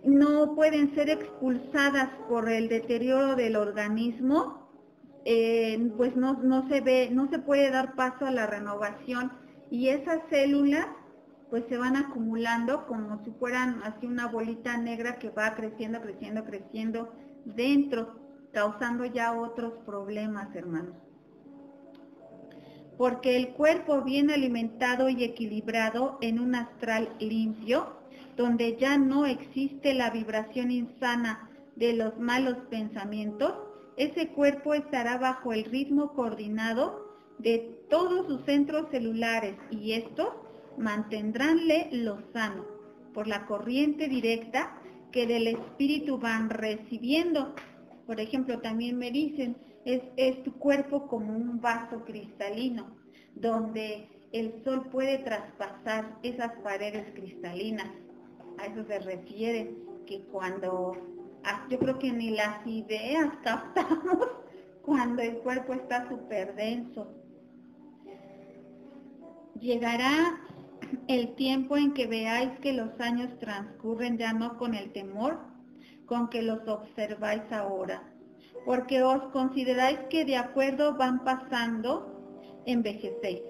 no pueden ser expulsadas por el deterioro del organismo, pues no se puede dar paso a la renovación, y esas células pues se van acumulando como si fueran así una bolita negra que va creciendo dentro, causando ya otros problemas, hermanos. Porque el cuerpo bien alimentado y equilibrado en un astral limpio, donde ya no existe la vibración insana de los malos pensamientos, ese cuerpo estará bajo el ritmo coordinado de todos sus centros celulares, y estos mantendránle lo sano por la corriente directa que del espíritu van recibiendo. Por ejemplo, también me dicen, es tu cuerpo como un vaso cristalino, donde el sol puede traspasar esas paredes cristalinas. A eso se refiere, que cuando, yo creo que ni las ideas captamos cuando el cuerpo está súper denso. Llegará el tiempo en que veáis que los años transcurren ya no con el temor con que los observáis ahora, porque os consideráis que de acuerdo van pasando, envejecéis,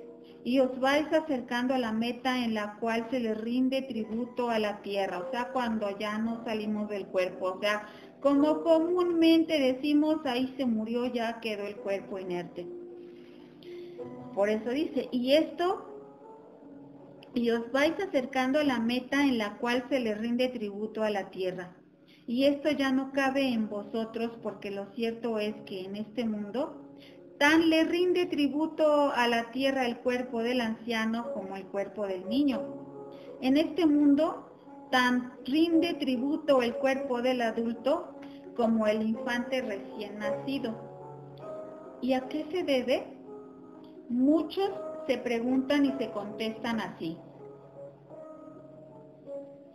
y os vais acercando a la meta en la cual se le rinde tributo a la tierra, o sea, cuando ya no salimos del cuerpo, o sea, como comúnmente decimos, ahí se murió, ya quedó el cuerpo inerte. Por eso dice, y os vais acercando a la meta en la cual se le rinde tributo a la tierra. Y esto ya no cabe en vosotros, porque lo cierto es que en este mundo tan le rinde tributo a la tierra el cuerpo del anciano como el cuerpo del niño. En este mundo tan rinde tributo el cuerpo del adulto como el infante recién nacido. ¿Y a qué se debe? Muchos se preguntan y se contestan así.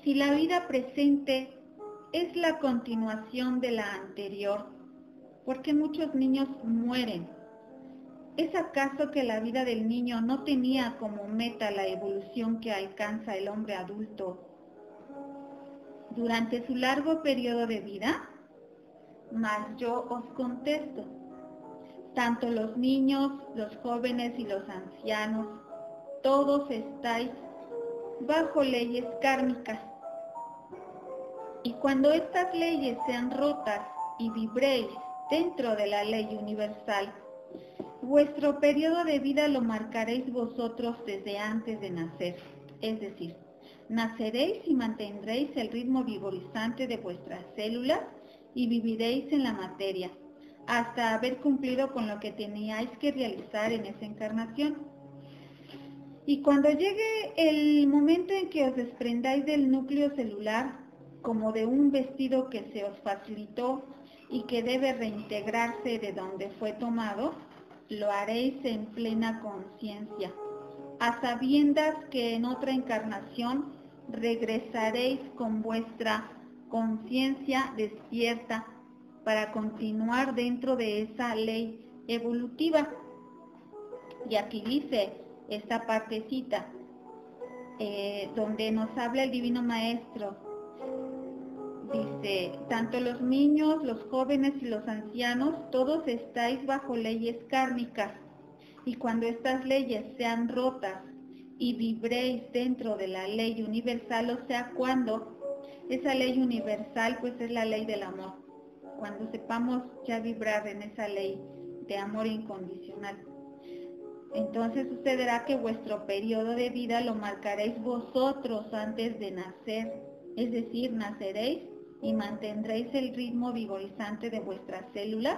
Si la vida presente es la continuación de la anterior, ¿por qué muchos niños mueren? ¿Es acaso que la vida del niño no tenía como meta la evolución que alcanza el hombre adulto durante su largo periodo de vida? Mas yo os contesto, tanto los niños, los jóvenes y los ancianos, todos estáis bajo leyes kármicas. Y cuando estas leyes sean rotas y vibréis dentro de la ley universal, vuestro periodo de vida lo marcaréis vosotros desde antes de nacer. Es decir, naceréis y mantendréis el ritmo vigorizante de vuestras células y viviréis en la materia, hasta haber cumplido con lo que teníais que realizar en esa encarnación. Y cuando llegue el momento en que os desprendáis del núcleo celular, como de un vestido que se os facilitó y que debe reintegrarse de donde fue tomado, lo haréis en plena conciencia, a sabiendas que en otra encarnación regresaréis con vuestra conciencia despierta para continuar dentro de esa ley evolutiva. Y aquí dice esta partecita donde nos habla el Divino Maestro. Dice, tanto los niños, los jóvenes y los ancianos, todos estáis bajo leyes kármicas. Y cuando estas leyes sean rotas y vibréis dentro de la ley universal, o sea, cuando esa ley universal pues es la ley del amor, cuando sepamos ya vibrar en esa ley de amor incondicional. Entonces sucederá que vuestro periodo de vida lo marcaréis vosotros antes de nacer, es decir, naceréis y mantendréis el ritmo vigorizante de vuestras células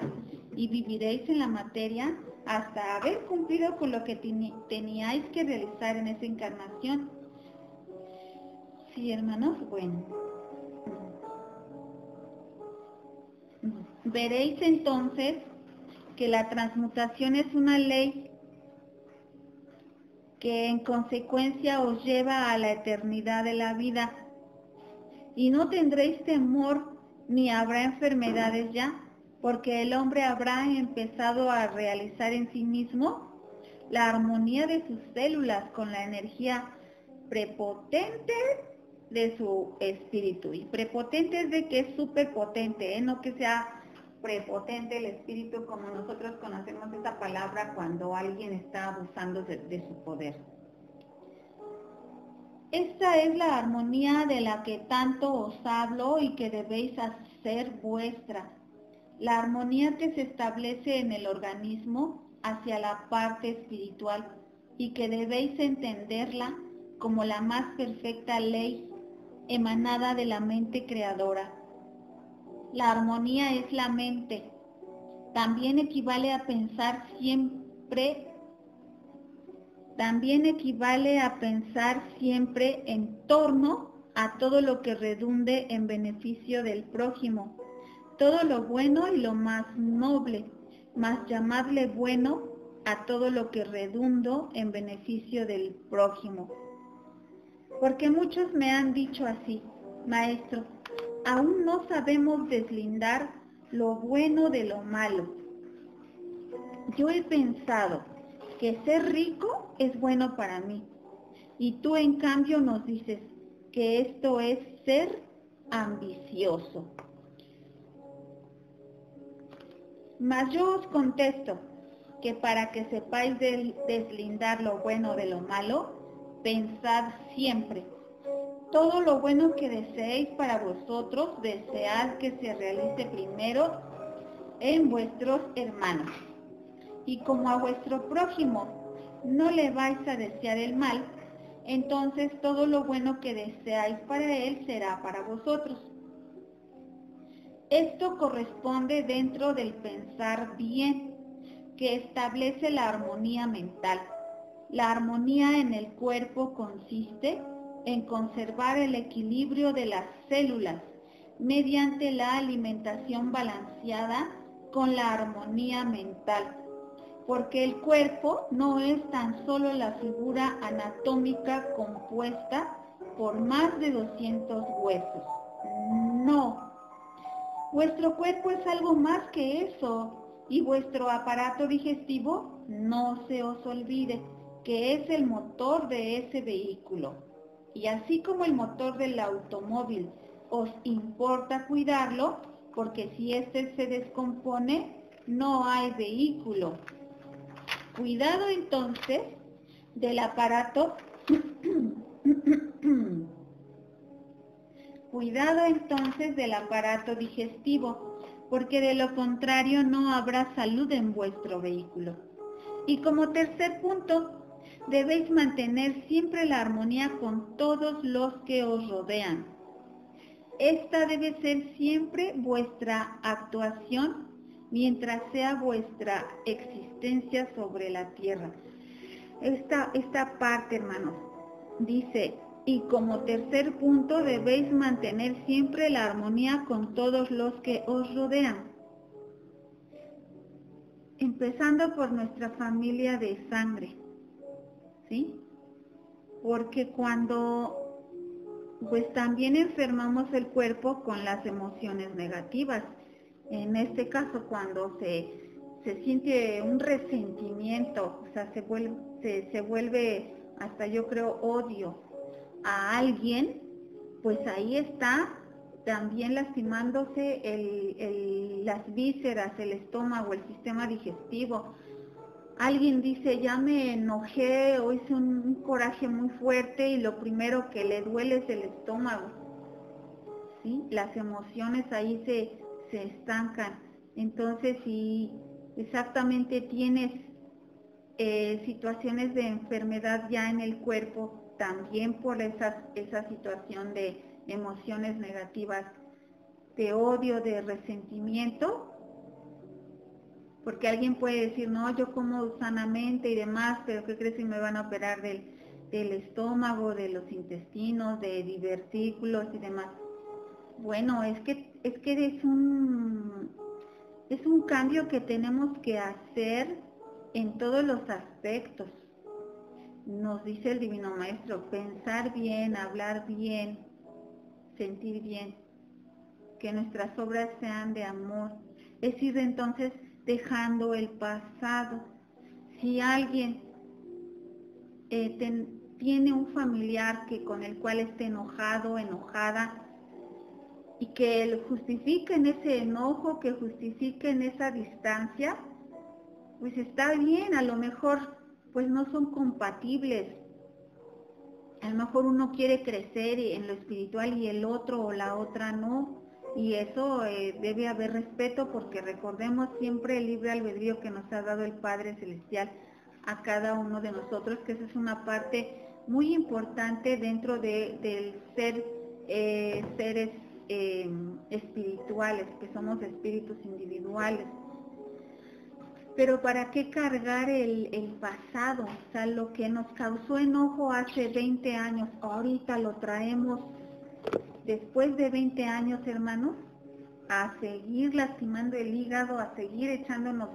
y viviréis en la materia hasta haber cumplido con lo que teníais que realizar en esa encarnación. Sí, hermanos, bueno. Veréis entonces que la transmutación es una ley que en consecuencia os lleva a la eternidad de la vida. Y no tendréis temor ni habrá enfermedades ya, porque el hombre habrá empezado a realizar en sí mismo la armonía de sus células con la energía prepotente de su espíritu. Y prepotente es de que es súper potente, no que sea prepotente el espíritu como nosotros conocemos esa palabra cuando alguien está abusando de su poder. Esta es la armonía de la que tanto os hablo y que debéis hacer vuestra. La armonía que se establece en el organismo hacia la parte espiritual y que debéis entenderla como la más perfecta ley emanada de la mente creadora. La armonía es la mente. También equivale a pensar siempre en torno a todo lo que redunde en beneficio del prójimo, todo lo bueno y lo más noble, más llamarle bueno a todo lo que redundo en beneficio del prójimo. Porque muchos me han dicho así: maestro, aún no sabemos deslindar lo bueno de lo malo. Yo he pensado que ser rico es bueno para mí, y tú en cambio nos dices que esto es ser ambicioso. Mas yo os contesto que para que sepáis deslindar lo bueno de lo malo, pensad siempre. Todo lo bueno que deseéis para vosotros, desead que se realice primero en vuestros hermanos. Y como a vuestro prójimo no le vais a desear el mal, entonces todo lo bueno que deseáis para él será para vosotros. Esto corresponde dentro del pensar bien, que establece la armonía mental. La armonía en el cuerpo consiste en conservar el equilibrio de las células mediante la alimentación balanceada con la armonía mental, porque el cuerpo no es tan solo la figura anatómica compuesta por más de 200 huesos. No. Vuestro cuerpo es algo más que eso, y vuestro aparato digestivo, no se os olvide, que es el motor de ese vehículo. Y así como el motor del automóvil os importa cuidarlo, porque si éste se descompone, no hay vehículo. Cuidado entonces del aparato digestivo, porque de lo contrario no habrá salud en vuestro vehículo. Y como tercer punto, debéis mantener siempre la armonía con todos los que os rodean. Esta debe ser siempre vuestra actuación mientras sea vuestra existencia sobre la tierra. Esta parte, hermanos, dice: y como tercer punto debéis mantener siempre la armonía con todos los que os rodean. Empezando por nuestra familia de sangre, ¿sí? Porque cuando pues también enfermamos el cuerpo con las emociones negativas. En este caso, cuando se siente un resentimiento, o sea, se vuelve hasta, yo creo, odio a alguien, pues ahí está también lastimándose las vísceras, el estómago, el sistema digestivo. Alguien dice: ya me enojé o hice un coraje muy fuerte y lo primero que le duele es el estómago, ¿sí? Las emociones ahí se estancan. Entonces, si exactamente tienes situaciones de enfermedad ya en el cuerpo, también por esa situación de emociones negativas, de odio, de resentimiento, porque alguien puede decir, no, yo como sanamente y demás, pero ¿qué crees si me van a operar del estómago, de los intestinos, de divertículos y demás? Bueno, es que es un cambio que tenemos que hacer en todos los aspectos. Nos dice el Divino Maestro, pensar bien, hablar bien, sentir bien, que nuestras obras sean de amor. Es ir entonces dejando el pasado. Si alguien tiene un familiar con el cual esté enojado, enojada, y que justifiquen ese enojo, que justifiquen esa distancia, pues está bien, a lo mejor pues no son compatibles. A lo mejor uno quiere crecer en lo espiritual y el otro o la otra no, y eso debe haber respeto, porque recordemos siempre el libre albedrío que nos ha dado el Padre Celestial a cada uno de nosotros, que esa es una parte muy importante dentro del ser seres espirituales, que somos espíritus individuales. Pero ¿para qué cargar el pasado? O sea, lo que nos causó enojo hace 20 años, ahorita lo traemos después de 20 años, hermanos, a seguir lastimando el hígado, a seguir echándonos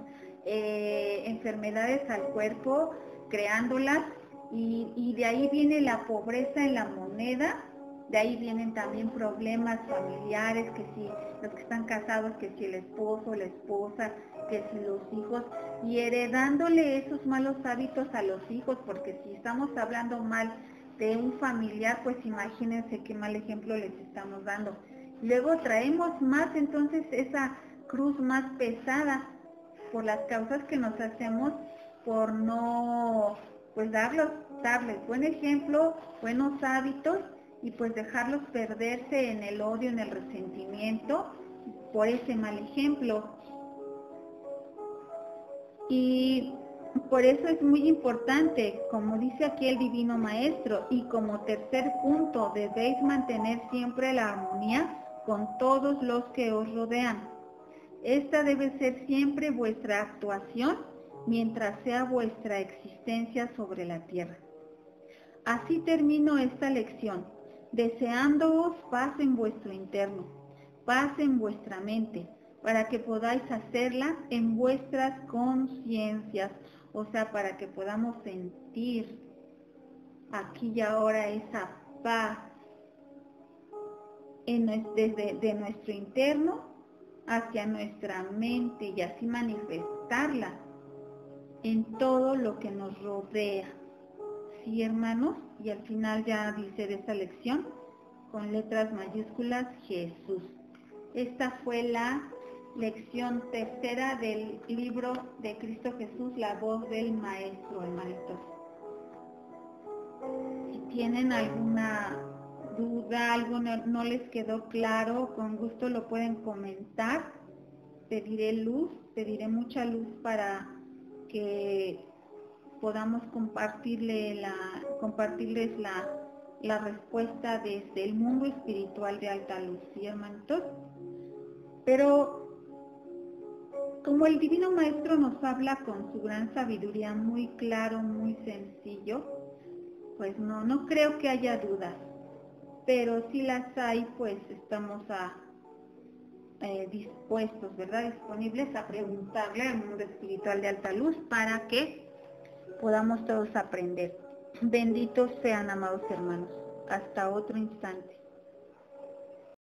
enfermedades al cuerpo, creándolas, y de ahí viene la pobreza en la moneda. De ahí vienen también problemas familiares, que si los que están casados, que si el esposo, la esposa, que si los hijos, y heredándole esos malos hábitos a los hijos, porque si estamos hablando mal de un familiar, pues imagínense qué mal ejemplo les estamos dando. Luego traemos más entonces esa cruz más pesada por las causas que nos hacemos por no pues darles buen ejemplo, buenos hábitos, y pues dejarlos perderse en el odio, en el resentimiento, por ese mal ejemplo. Y por eso es muy importante, como dice aquí el Divino Maestro, y como tercer punto, debéis mantener siempre la armonía con todos los que os rodean. Esta debe ser siempre vuestra actuación mientras sea vuestra existencia sobre la tierra. Así termino esta lección, deseándoos paz en vuestro interno, paz en vuestra mente, para que podáis hacerla en vuestras conciencias, o sea, para que podamos sentir aquí y ahora esa paz desde nuestro interno hacia nuestra mente, y así manifestarla en todo lo que nos rodea. Sí, hermanos, y al final ya dice de esta lección, con letras mayúsculas, Jesús. Esta fue la lección tercera del libro de Cristo Jesús, la voz del Maestro, hermanitos. Si tienen alguna duda, algo no les quedó claro, con gusto lo pueden comentar. Pediré luz, pediré mucha luz para que podamos compartirles la respuesta desde el mundo espiritual de alta luz, ¿sí, hermanitos? Pero como el Divino Maestro nos habla con su gran sabiduría, muy claro, muy sencillo, pues no creo que haya dudas, pero si las hay, pues estamos dispuestos, ¿verdad? Disponibles a preguntarle al mundo espiritual de alta luz para que podamos todos aprender. Benditos sean, amados hermanos. Hasta otro instante.